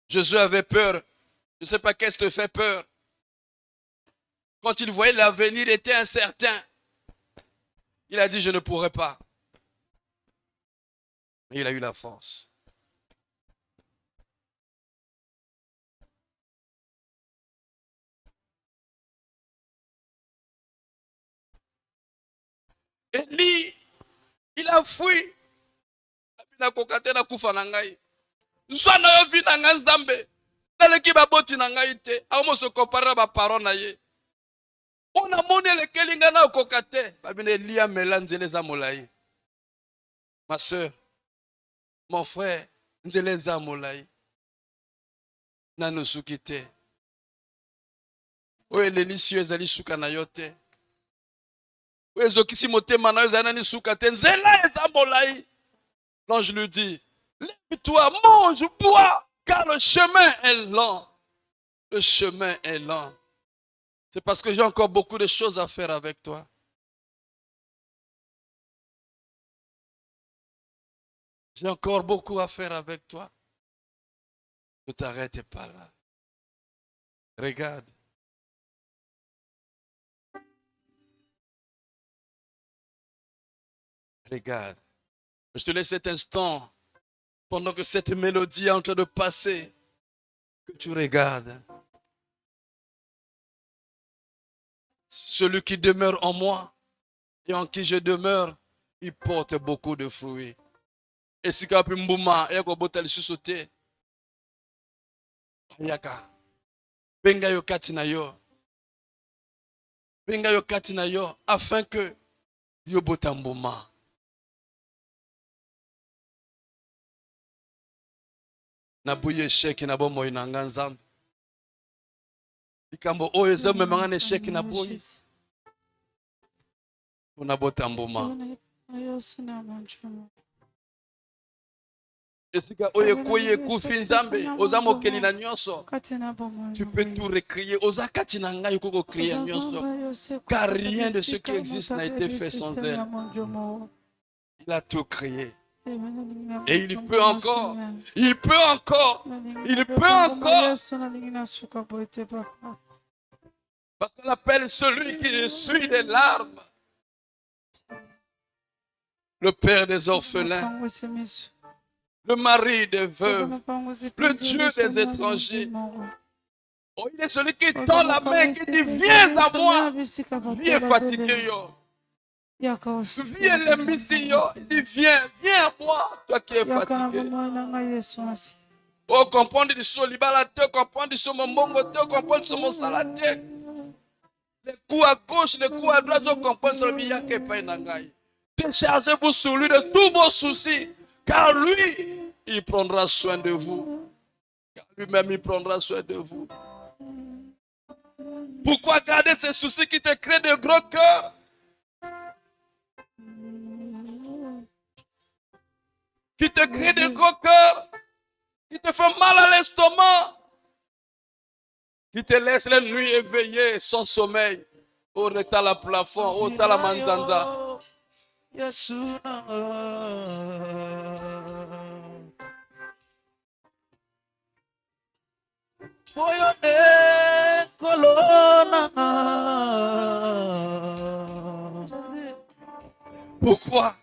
Jésus avait peur. Je ne sais pas qu'est-ce qui te fait peur. Quand il voyait l'avenir était incertain, il a dit, je ne pourrai pas. Mais il a eu la force. Élie, il a fui. Na kokate na kufa na ngai. Nzwa na yo vi na nga nzambe. Naleki baboti na ngai te. Aomo se compare ba parole na ye. On a moni lekeli nga na kokate. Babine Elia mela nzele za molai. Ma soeur, mon frère, nzele za molai. Nanu suki te. Oyo elelisi yo ezali suka na yo te. Oyo ezokisi motema na yo ezali nani suka te. Nzela eza molai. L'ange lui dit, lève-toi, mange, bois, car le chemin est lent. Le chemin est lent. C'est parce que j'ai encore beaucoup de choses à faire avec toi. J'ai encore beaucoup à faire avec toi. Ne t'arrête pas là. Regarde. Regarde. Je te laisse cet instant, pendant que cette mélodie est en train de passer, que tu regardes. Celui qui demeure en moi et en qui je demeure, il porte beaucoup de fruits. Et si kapi mbuma, yako botel susote. Yaka. Benga yo kati na yo. Benga yo kati na yo, afin que yo botambuma. Na buye sheki na bomo inanga nzambe. Ikambo oyo eza memanga na échec na boyi. Pona botamboma. Esika oyo koye kufi nzambe oza mokeli na nyonso. Tu peux tout recréer. Oza kati na ngai koko créer nyonso. Car rien de ce qui existe n'a été fait sans elle. Il a tout créé. Et il peut encore. Il peut encore. Il peut encore. Parce qu'on appelle celui qui essuie des larmes le père des orphelins, le mari des veuves, le Dieu des étrangers. Oh, il est celui qui tend la main, qui dit viens à moi. Viens fatigué, yo. Viens l'embissi, yo. Il dit viens à moi, toi qui es fatigué. Oh, comprendre du sol, libalateur, comprendre du sol, mon mongoteur, comprendre sur mon salateur. Les coups à gauche, les coups à droite, je comprends sur le billard qui est pas nangai. Déchargez-vous sur lui de tous vos soucis, car lui, il prendra soin de vous. Car lui-même, il prendra soin de vous. Pourquoi garder ces soucis qui te créent de gros cœurs? Qui te créent de gros cœurs? Qui te font mal à l'estomac? Qui te laisse les nuits éveillées sans sommeil. Au retala plafond, au tala manzanza. Pourquoi?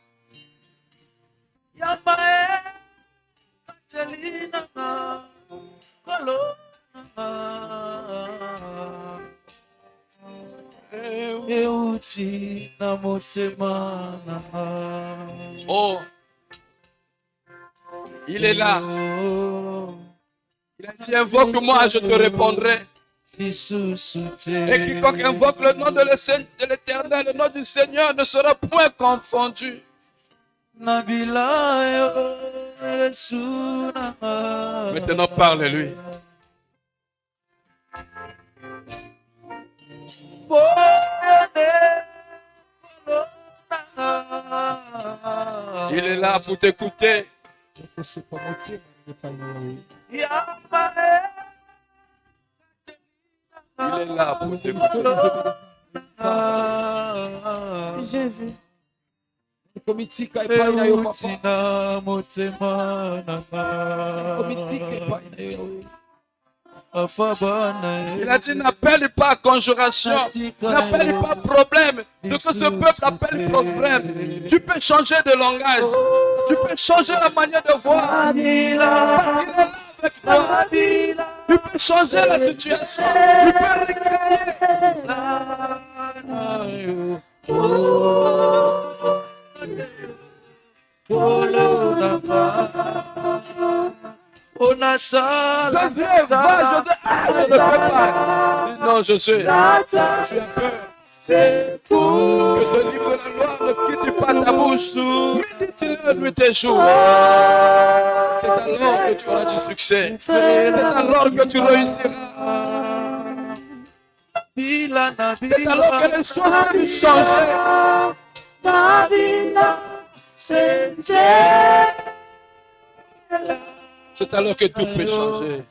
Oh, il est là. Il a dit invoque-moi, je te répondrai. Et quiconque invoque le nom de l'Éternel, le nom du Seigneur ne sera point confondu. Maintenant parle-lui. Il est là pour t'écouter. Il est là pour t'écouter. Jésus. Il a dit n'appelle pas conjuration, n'appelle pas problème. Ce que ce peuple appelle problème, tu peux changer de langage, tu peux changer la manière de voir. Il est là avec toi. Tu peux changer la situation, tu peux recréer. José, va, José. Ah, je ne peux pas. Non, je sais. Tu as peur. Que ce livre de la loi ne quitte pas ta bouche. Médite-le nuit et jour. C'est alors que tu auras du succès. C'est alors que tu réussiras. C'est alors que les choses vont changer. C'est alors que tout peut changer.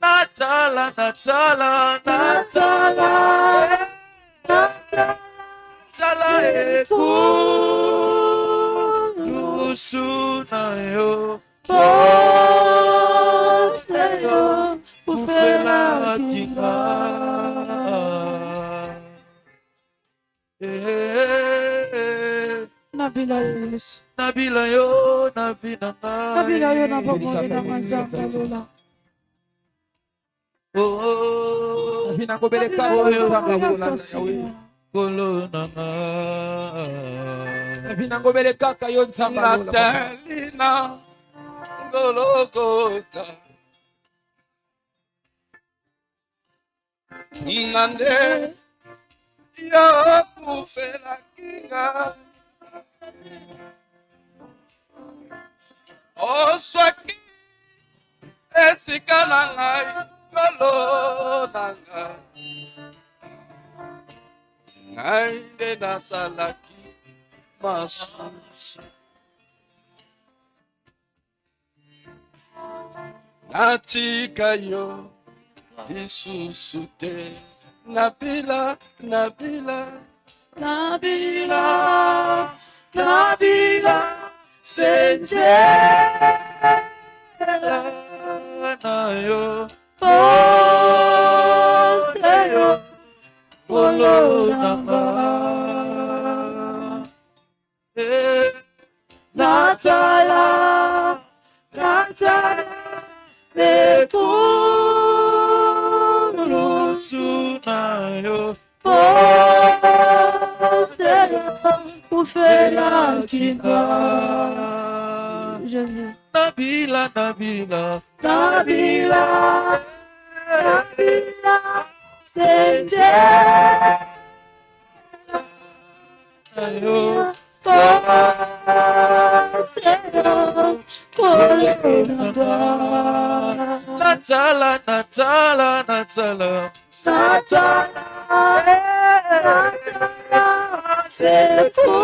Natala, Natala, Natala, Natala, Sunayo, Ufela Kika. Nabila Yesu. Nabila yo, Nabila Nabila yo na bomoni na manzanga lola. Oh, Nabila kobeleka yo na bomoni. Kolonanga. Nabila kobeleka kayo nzamba lola. Natalina Golgotha. Nande ya kufela kinga. Oswaki esika na ngai kolo na ngai ngai nde nasalaki masusu natika yo lisusu te nabila nabila Nabila, Nabila, Senjela, nayo Ponteyo, Polonanga, Natala, Natala, Bekulu, sunayo Ponteyo, Ufela Kinga. Jésus. Nabila Nabila Nabila, Nabila, Senjela, nayo Ponteyo, Polonanga, Natala Natala Natala Natala, Natala, Bekulu,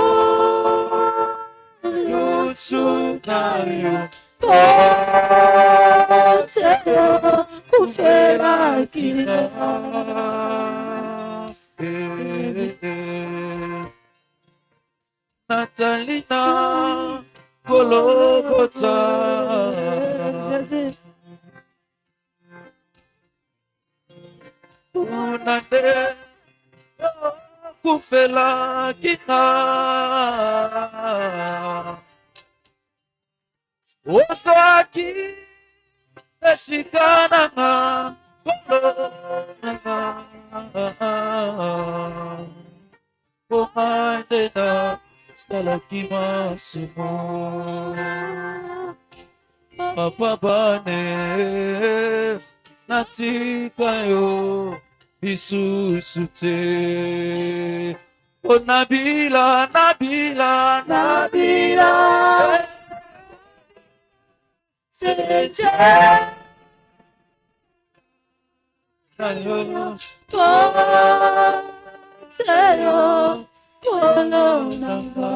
sunayo Ponteyo, Ufela Kinga. Natalina Golgotha Jésus. Unande Kufela Kina Osaki Esikananga Golgotha Omandena Salaki Masimo Papabane Natika yo Isusute O Nabila Nabila Nabila, Senjela, Nayo Ponteyo, Polonanga.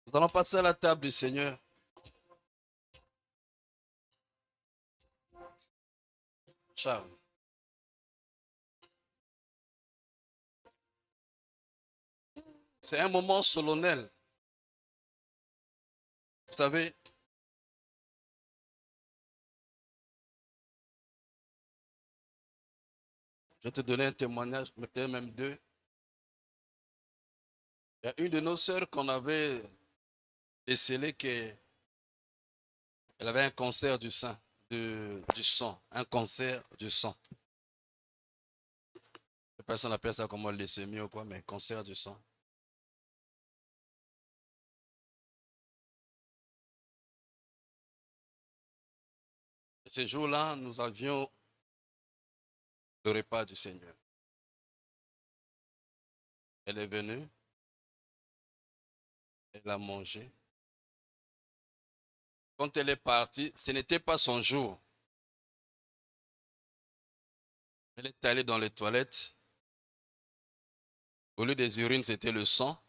Nous allons passer à la table du Seigneur. Charles. C'est un moment solennel. Vous savez, je vais te donner un témoignage, peut-être même deux. Il y a une de nos sœurs qu'on avait décelé qu'elle avait un cancer du sang, du sang, un cancer du sang. Personne appelle ça comme le leucémie ou quoi, mais cancer du sang. Et ce jour-là, nous avions le repas du Seigneur. Elle est venue, elle a mangé. Quand elle est partie, ce n'était pas son jour. Elle est allée dans les toilettes. Au lieu des urines, c'était le sang.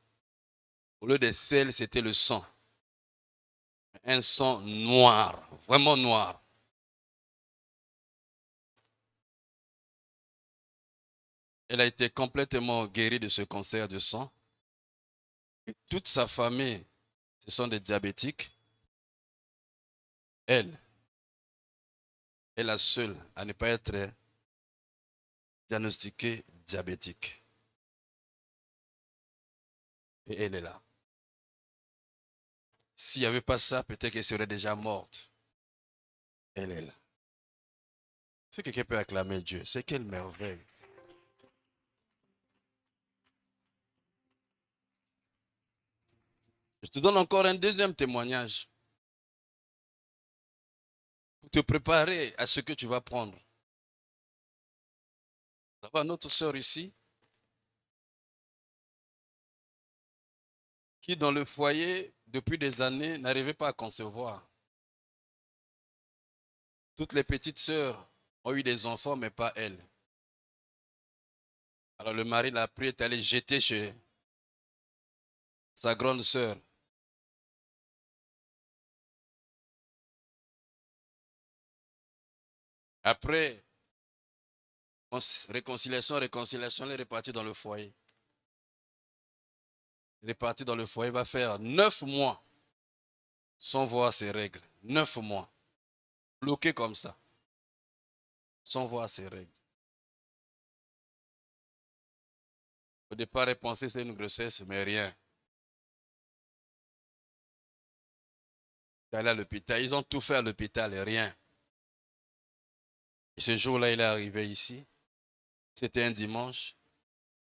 Au lieu des selles, c'était le sang. Un sang noir, vraiment noir. Elle a été complètement guérie de ce cancer de sang. Et toute sa famille, ce sont des diabétiques. Elle est la seule à ne pas être diagnostiquée diabétique. Et elle est là. S'il n'y avait pas ça, peut-être qu'elle serait déjà morte. Elle est là. Si quelqu'un peut acclamer Dieu, c'est quelle merveille. Je te donne encore un deuxième témoignage pour te préparer à ce que tu vas prendre. Ça va, notre sœur ici, qui dans le foyer, depuis des années, n'arrivait pas à concevoir. Toutes les petites sœurs ont eu des enfants, mais pas elle. Alors le mari l'a pris, est allé jeter chez sa grande sœur. Après, réconciliation, elle est repartie dans le foyer. Elle est partie dans le foyer, va faire 9 mois sans voir ses règles. 9 mois. Bloqué comme ça. Sans voir ses règles. Au départ, elle pensait que c'était une grossesse, mais rien. Elle est allée à l'hôpital. Ils ont tout fait à l'hôpital et rien. Et ce jour-là, il est arrivé ici. C'était un dimanche.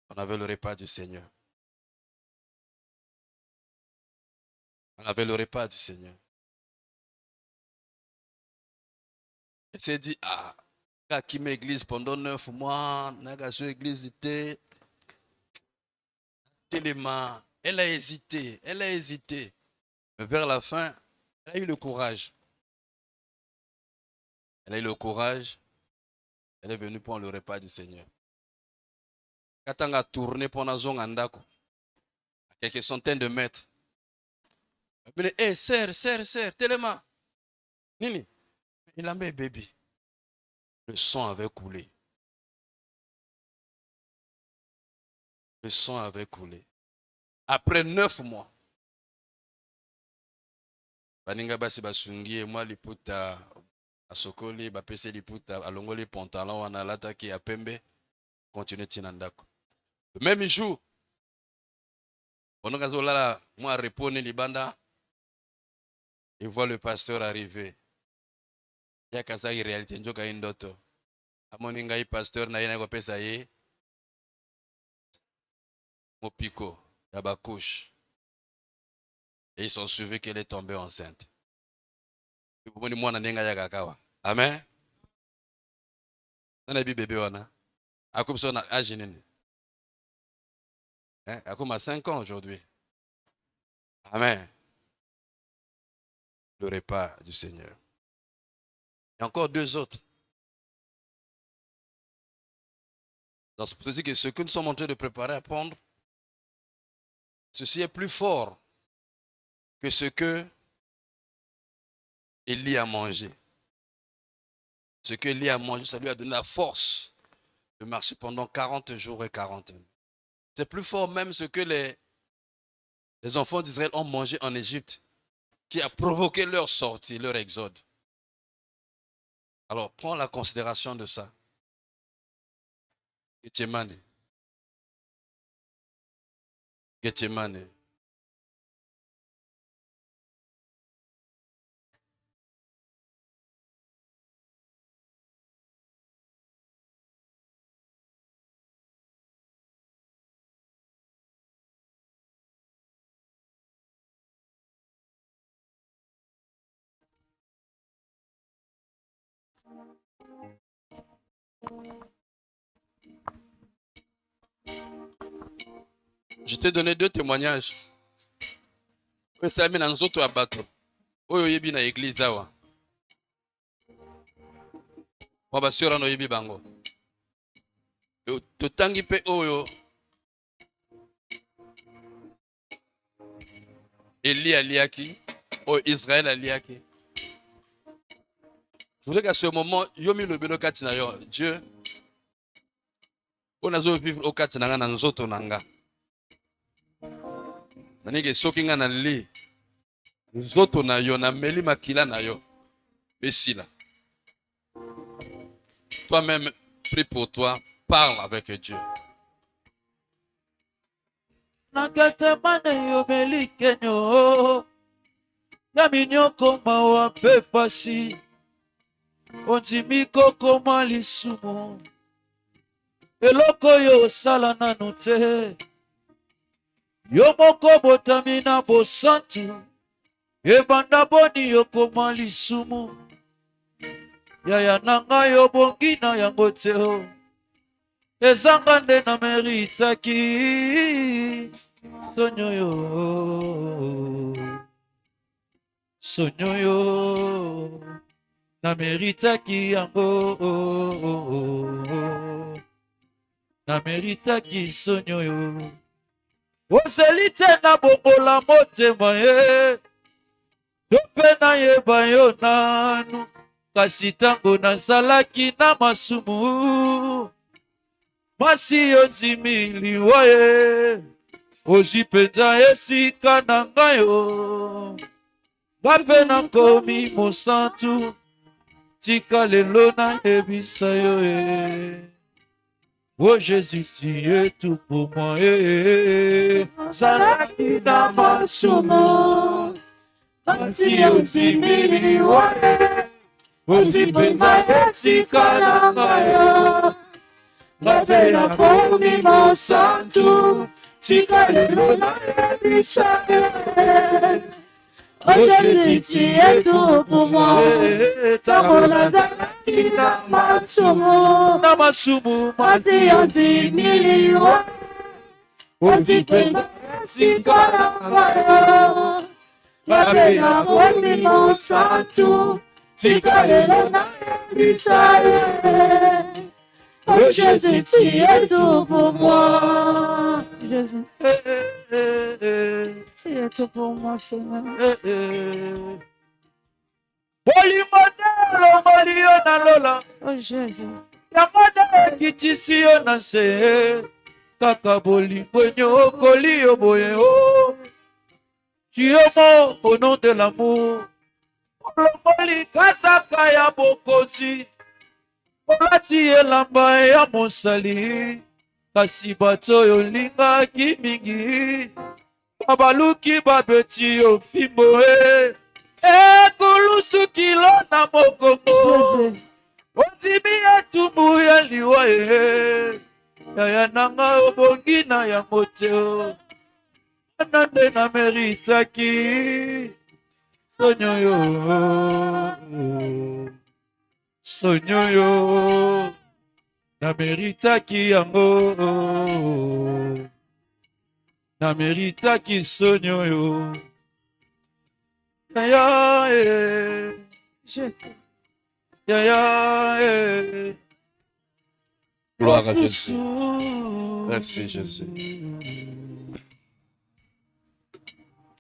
On avait le repas du Seigneur. On avait le repas du Seigneur. Elle s'est dit, ah, qui m'église pendant 9 mois, n'a sur l'église était tellement. Elle a hésité, elle a hésité. Mais vers la fin, elle a eu le courage. Elle a eu le courage. Elle est venue prendre le repas du Seigneur. Quand on a tourné pendant zone andako, à quelques centaines de mètres, elle dit, hé, sœur, tellement. Nini, il a mis bébé. Le sang avait coulé. Le sang avait coulé. Après 9 mois, baninga basi basungi moi liputa asokoli bapese liputa alongoli pantalon wana lataki ya pembe continue tina ndako. Le même jour, pendant que là moi répondre libanda, il voit le pasteur arriver. Il y a kaza réalité njoka indoto. Amoni ngai pasteur na yena ko pesa ye mopiko ya ba couche. Et ils sont suivis qu'elle est tombée enceinte. Amen. Nana bi bébé wana. Akum so na âge nini. Akum a 5 ans aujourd'hui. Amen. Le repas du Seigneur. Et encore 2 autres. Donc c'est pour dire que ce que nous sommes en train de préparer à prendre, ceci est plus fort que ce que Élie a mangé. Ce que Élie a mangé, ça lui a donné la force de marcher pendant 40 jours et 40 nuits. C'est plus fort même ce que les enfants d'Israël ont mangé en Égypte, qui a provoqué leur sortie, leur exode. Alors, prends la considération de ça. Gethsemane. Gethsemane. Je t'ai donné 2 témoignages. C'est ami na nzoto ya bato. Oyo yebi na église awa. Wa basiora no yebi bango. Totangi pe oyo Eli aliaki, oyo Israël aliaki. Je voudrais qu'à ce moment, yomi le belo katina yo, Dieu, on a vivre au katina na nzoto nanga. Nanike soki nga na li, nzoto na yo na meli makila na yo, besila. Toi-même, prie pour toi, parle avec Dieu. Nakatamane yo melikenyo, ya minyoko mawa pepasi, ondimiko koma lisumu, eloko yo sala nanu te, yo moko botami na bosantu, ebanda boni yo koma lisumu, yaya nanga yo bongi na yango te o, ezanga nde na meritaki, sonyoyo, sonyoyo, na meritaki yango, na meritaki sonyoyo. Ozeli te na bongola motema ye, to mpe nayeba yo nanu, kasi tango nazalaki na masumu, masi yo ndimiliwa ye, ozwi mpenza esika na ngai yo, nga mpe nakomi mosantu, tika lelo nayebisa yo ye. Oh Jésus, tu es tout pour moi. Zalaki na masumu, masi yo ndimiliwa ye, ozwi mpenza esika na ngai yo, nga mpe nakomi mosantu, tika lelo nayebisa yo. Oh Jésus, tu es tout pour moi. Tango nazalaki na masumu, Na masumu, masi yo ndimiliwa, ozwi mpenza esika na ngai yo, nga mpe nakomi mosantu, tika lelo nayebisa yo. Oh Jésus, tu es tout pour moi. Jésus, tu es tout pour moi, Seigneur. bolingo nde elongoli yo na lola, Oh Jésus, yango nde ekitisi yo na se, kaka bolingo enyokoli yo boye o. Tu es mort au nom de l'amour, olongoli kasaka ya bokonzi, olati elamba ya mosali, kasi bato oyo olingaki mingi, babaluki babeti yo fimbo e, ekulusu kilo na mokongo, Jésus, ondimi etumbu ya liwa e, yaya nanga obongi na yango te o, wana nde na meritaki sonyoyo, sonyoyo, na meritaki yango, na meritaki sonyoyo, yaya e, Jésus. yaya e. Gloire à Jésus. Merci, Jésus.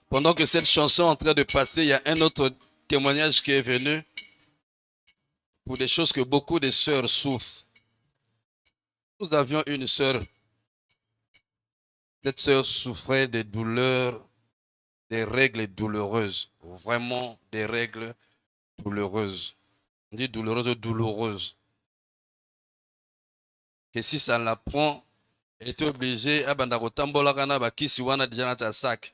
Pendant que cette chanson est en train de passer, il y a un autre témoignage qui est venu pour des choses que beaucoup de sœurs souffrent. Nous avions une sœur. Cette sœur souffrait des douleurs, des règles douloureuses. Vraiment des règles douloureuses. On dit douloureuses ou douloureuses. Que si ça la prend, elle était obligée à bandakotambola kana bakisi wana déjà na ta sac.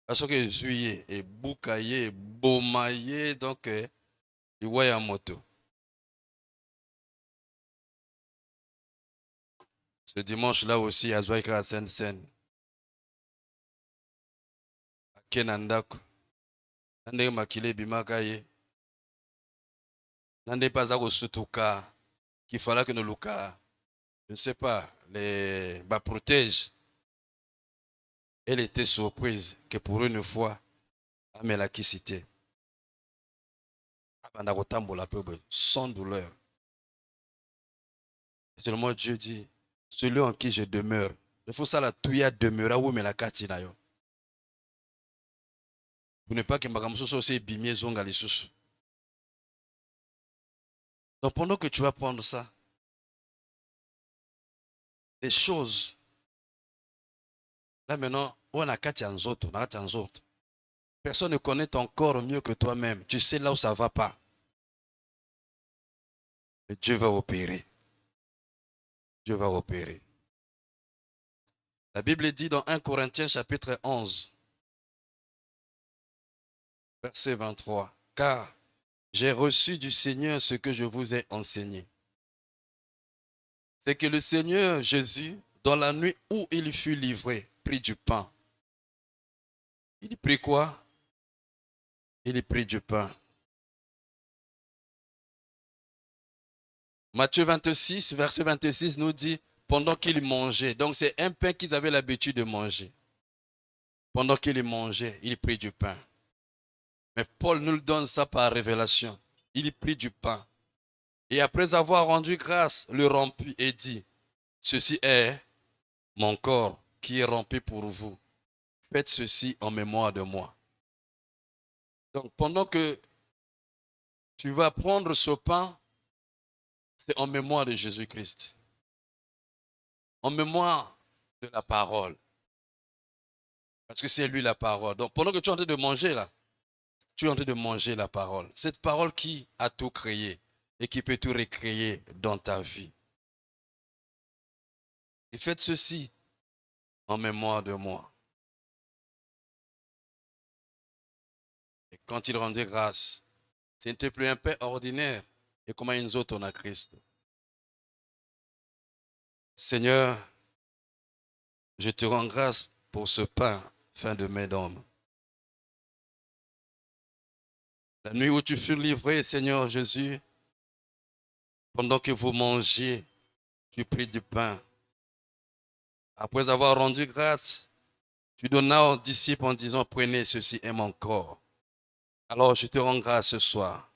Parce que juillet et boucaillé, bomaillé, donc il voit en moto. Ce dimanche-là aussi, à Zouaïka à Seine-Seine. À Kenandako. Nande makile bimakaye. Nande pas à Sutuka. Qu'il fallait que nous luka. Je ne sais pas, les protège. Elle était surprise que pour une fois, Amela qui citait. Sans douleur. Seulement Dieu dit, celui en qui je demeure. Il faut ça la tuya demeura où mais la katina yo. Pour ne pas que Mbagamso aussi bimie zonga les sous. Donc pendant que tu vas prendre ça, des choses. Là maintenant, on a quatre autres, on a quatre autres. Personne ne connaît ton corps mieux que toi-même. Tu sais là où ça ne va pas. Mais Dieu va opérer. Dieu va opérer. La Bible dit dans 1 Corinthiens chapitre 11, verset 23, « Car j'ai reçu du Seigneur ce que je vous ai enseigné. C'est que le Seigneur Jésus, dans la nuit où il fut livré, prit du pain. » Il prit quoi? Il prit du pain. Matthieu 26, verset 26 nous dit, pendant qu'ils mangeaient. Donc c'est un pain qu'ils avaient l'habitude de manger. pendant qu'il mangeait, il prit du pain. Mais Paul nous donne ça par révélation. Il prit du pain. Et après avoir rendu grâce, le rompit et dit, ceci est mon corps qui est rompu pour vous. Faites ceci en mémoire de moi. Donc pendant que tu vas prendre ce pain, c'est en mémoire de Jésus-Christ. En mémoire de la parole. Parce que c'est lui la parole. Donc pendant que tu es en train de manger là, tu es en train de manger la parole. Cette parole qui a tout créé et qui peut tout recréer dans ta vie. Et faites ceci en mémoire de moi. Et quand il rendait grâce, ce n'était plus un pain ordinaire. Et comment nous autres on a Christ. Seigneur, je te rends grâce pour ce pain fin de mes d'homme. La nuit où tu fus livré, Seigneur Jésus, pendant que vous mangiez, tu pris du pain. Après avoir rendu grâce, tu donnas aux disciples en disant, prenez ceci est mon corps. Alors je te rends grâce ce soir.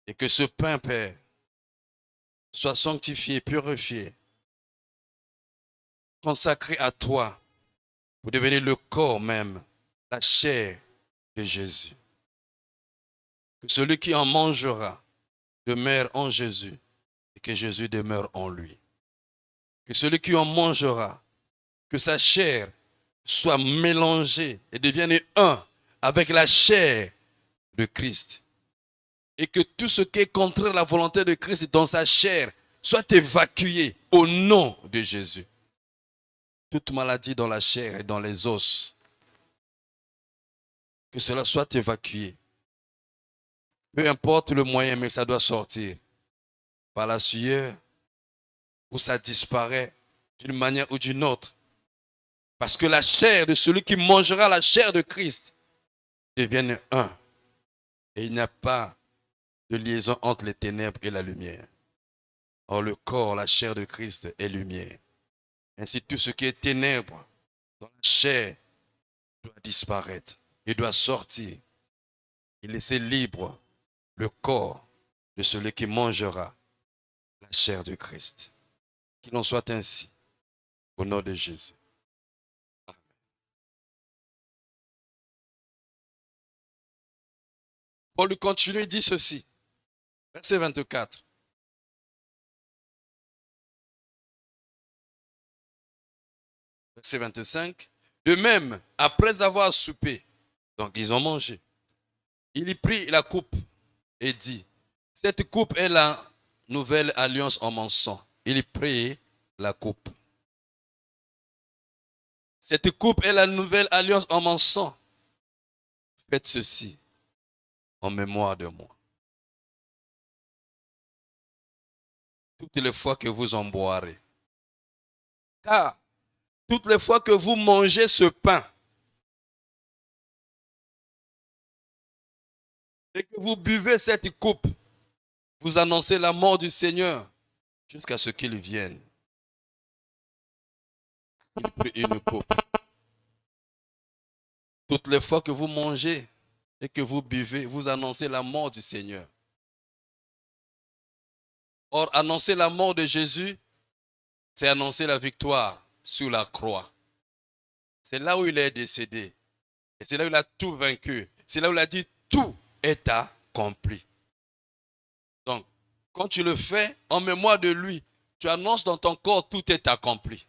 Et que ce pain, Père, soit sanctifié, purifié, consacré à toi, pour devenir le corps même, la chair de Jésus. Que celui qui en mangera demeure en Jésus et que Jésus demeure en lui. Que celui qui en mangera, que sa chair soit mélangée et devienne un avec la chair de Christ. Et que tout ce qui est contre la volonté de Christ dans sa chair soit évacué au nom de Jésus. Toute maladie dans la chair et dans les os, que cela soit évacué. Peu importe le moyen, mais ça doit sortir. Par la sueur, ou ça disparaît d'une manière ou d'une autre. Parce que la chair de celui qui mangera la chair de Christ devienne un. Et il n'y a pas de liaison entre les ténèbres et la lumière. Or, le corps, la chair de Christ est lumière. Ainsi, tout ce qui est ténèbres dans la chair doit disparaître. Il doit sortir et laisser libre le corps de celui qui mangera la chair de Christ. Qu'il en soit ainsi, au nom de Jésus. Amen. Paul continue et dit ceci, verset 24. Verset 25. De même, après avoir soupé, donc ils ont mangé, il prit la coupe et dit, cette coupe est la nouvelle alliance en mon sang. Il prit la coupe. Cette coupe est la nouvelle alliance en mon sang. Faites ceci en mémoire de moi. Toutes les fois que vous en boirez. Car toutes les fois que vous mangez ce pain et que vous buvez cette coupe, vous annoncez la mort du Seigneur jusqu'à ce qu'il vienne. Il prit une coupe. Toutes les fois que vous mangez et que vous buvez, vous annoncez la mort du Seigneur. Or, annoncer la mort de Jésus, c'est annoncer la victoire sur la croix. C'est là où il est décédé. Et c'est là où il a tout vaincu. C'est là où il a dit, tout est accompli. Donc, quand tu le fais en mémoire de lui, tu annonces dans ton corps, tout est accompli.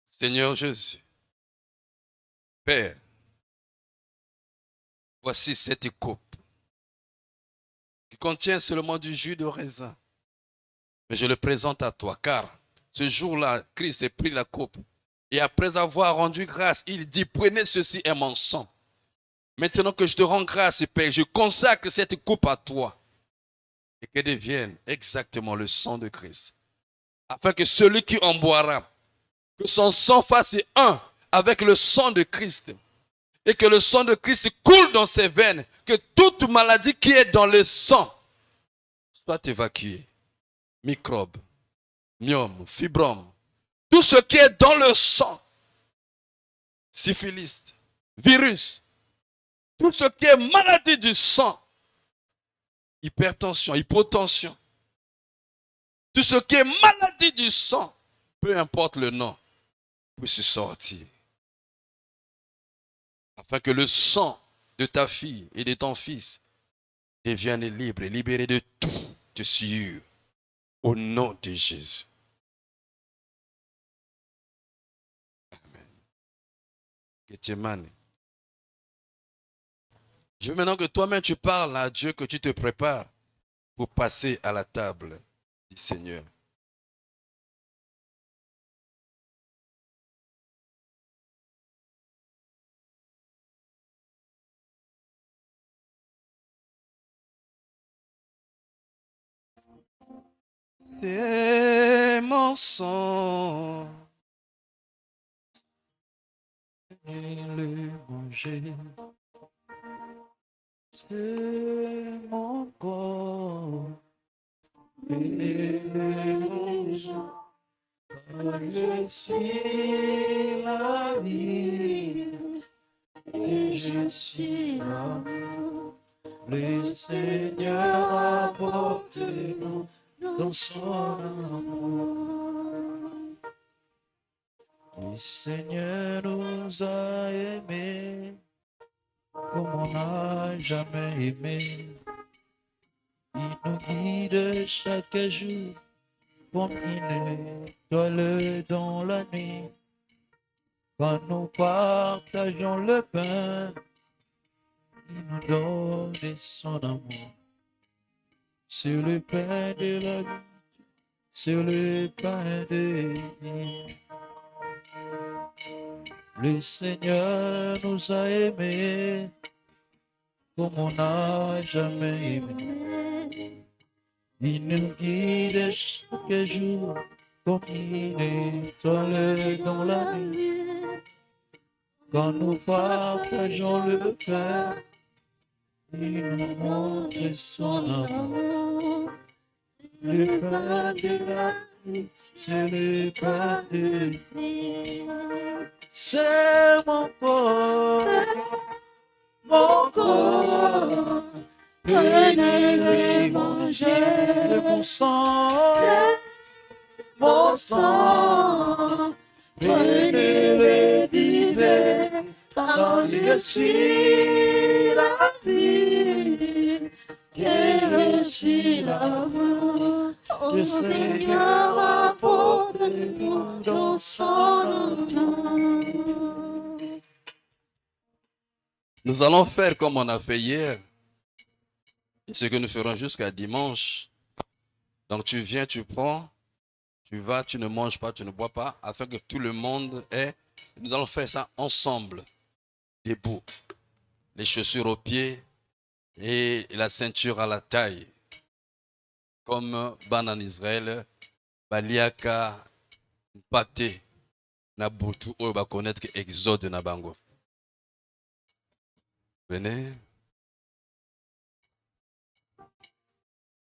Seigneur Jésus, Père, voici cette coupe qui contient seulement du jus de raisin. Mais je le présente à toi, car ce jour-là, Christ a pris la coupe. Et après avoir rendu grâce, il dit, prenez ceci est mon sang. Maintenant que je te rends grâce, Père, je consacre cette coupe à toi. Et qu'elle devienne exactement le sang de Christ. Afin que celui qui en boira, que son sang fasse un avec le sang de Christ. Et que le sang de Christ coule dans ses veines. Que toute maladie qui est dans le sang soit évacuée. Microbes, myome, fibrome, tout ce qui est dans le sang, syphilis, virus, tout ce qui est maladie du sang, hypertension, hypotension, tout ce qui est maladie du sang, peu importe le nom, puisse sortir. Afin que le sang de ta fille et de ton fils devienne libre et libéré de toute souillure. Au nom de Jésus. Amen. Gethsemane. Je veux maintenant que toi-même tu parles à Dieu, que tu te prépares pour passer à la table du Seigneur. C'est mon sang. Et le manger. C'est mon corps. Et mon sang. Je suis la vie. Et je suis l'amour. Le Seigneur apporte nous dans son amour. Le Seigneur nous a aimés comme on n'a jamais aimé. Il nous guide chaque jour comme une étoile dans la nuit. Quand nous partageons le pain, il nous donne son amour. Sur le pain de la vie, sur le pain de vie. Le Seigneur nous a aimés comme on n'a jamais aimé. Il nous guide chaque jour comme une étoile dans la nuit. Quand nous partageons le pain, il nous montre son amour. Le pain de la vie, c'est le pain de vie. C'est mon corps, prenez-le, mangez. C'est mon sang, Mon sang, prenez-le, vivez, car je suis la vie, et je suis l'amour. Le Seigneur apporte-nous dans son amour. Nous allons faire comme on a fait hier. Et ce que nous ferons jusqu'à dimanche. Donc tu viens, tu prends, tu vas, tu ne manges pas, tu ne bois pas, afin que tout le monde ait. Nous allons faire ça ensemble, debout. Les chaussures aux pieds et la ceinture à la taille. Comme ban en Israël, Baliaka, Pate, Nabutu, on va connaître que Exode Nabango. Venez.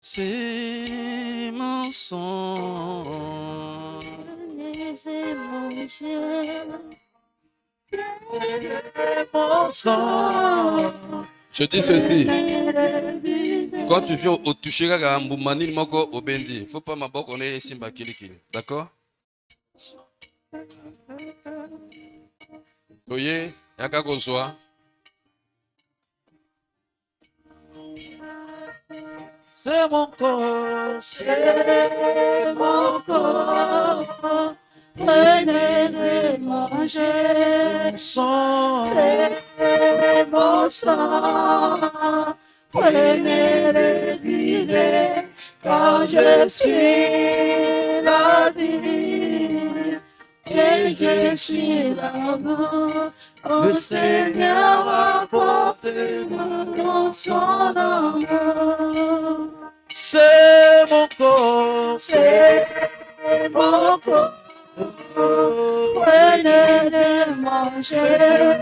C'est mon sang. Laissez manger. mon sang. Je dis ceci. Vivez. Quand tu viens au toucher à Mboumani, moko au Bendi, il ne faut pas m'abord qu'on ait Simba Kili. D'accord? Voyez, yaka qu'on soit. C'est mon corps, C'est mon corps, prenez-le, mangez. mon sang. C'est mon sang, prenez-le, vivez, car je suis la vie, et je suis l'amour. Le Seigneur apporte-nous dans son amour. C'est mon corps, C'est mon corps, prenez-le, mangez.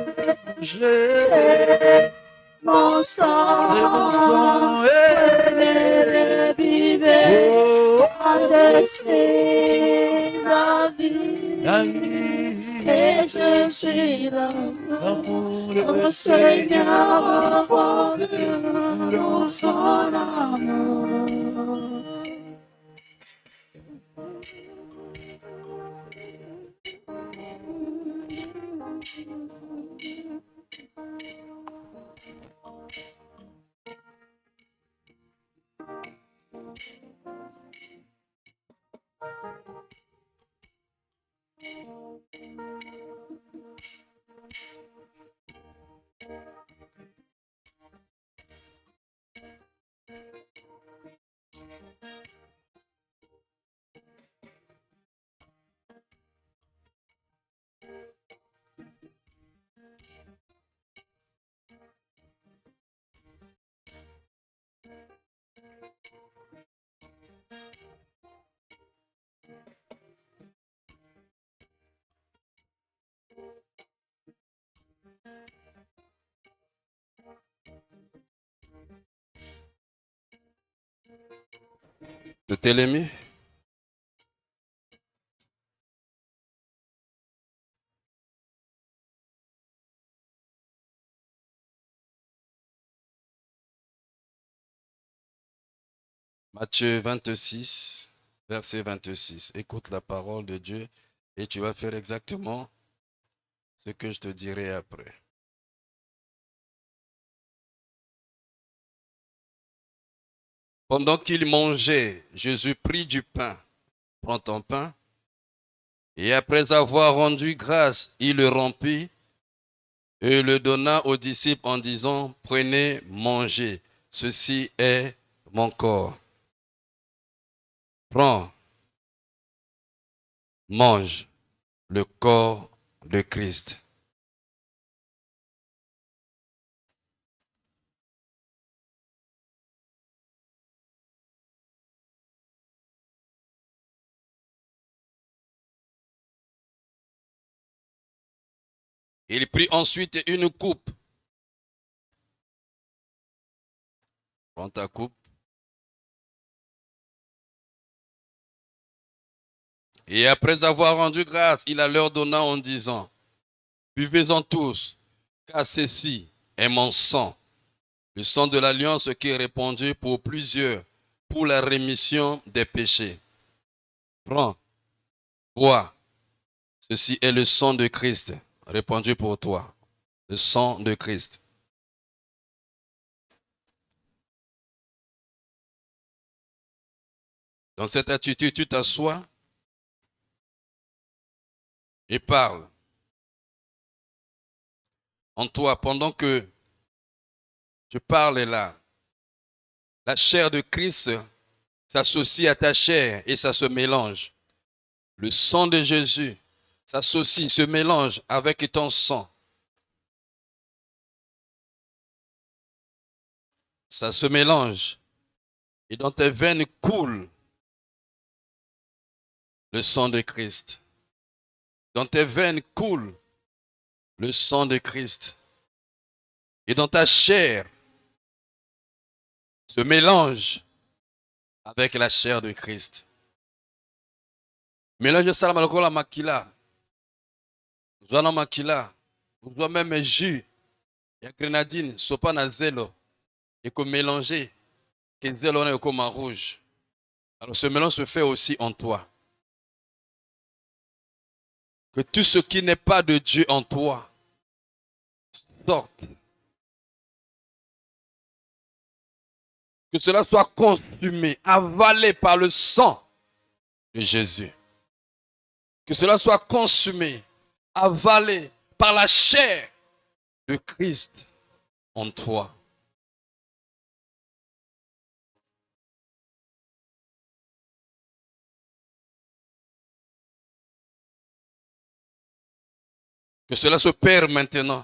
j'ai Mon sang, mon sang. prenez-le, vivez, Oh, car Saint-Esprit, la vie, la vie, et je suis là. l'amour, Au Seigneur, dans son amour. De Télémie. Matthieu 26, verset 26. Écoute la parole de Dieu et tu vas faire exactement ce que je te dirai après. Pendant qu'il mangeait, Jésus prit du pain. Prends ton pain. Et après avoir rendu grâce, il le rompit et le donna aux disciples en disant, prenez, mangez. Ceci est mon corps. Prends, mange le corps de Christ. Il prit ensuite une coupe. Prends ta coupe. Et après avoir rendu grâce, il la leur donna en disant, buvez-en tous, car ceci est mon sang, le sang de l'alliance qui est répandu pour plusieurs, pour la rémission des péchés. Prends, bois, ceci est le sang de Christ, répandu pour toi, le sang de Christ. Dans cette attitude, tu t'assois et parle en toi pendant que je parle là. La chair de Christ s'associe à ta chair et ça se mélange. Le sang de Jésus s'associe, se mélange avec ton sang. Ça se mélange. Et dans tes veines coule le sang de Christ. Dans tes veines coule le sang de Christ. Et dans ta chair se mélange avec la chair de Christ. Mélange ça avec la makila. Zwa na makila. Zwa même jus. Il y a grenadine, sopa na zelo. Et qu'on mélanger. Que zelo na comme rouge. Alors ce mélange se fait aussi en toi. Que tout ce qui n'est pas de Dieu en toi sorte. Que cela soit consumé, avalé par le sang de Jésus. Que cela soit consumé, avalé par la chair de Christ en toi. Que cela se perd maintenant.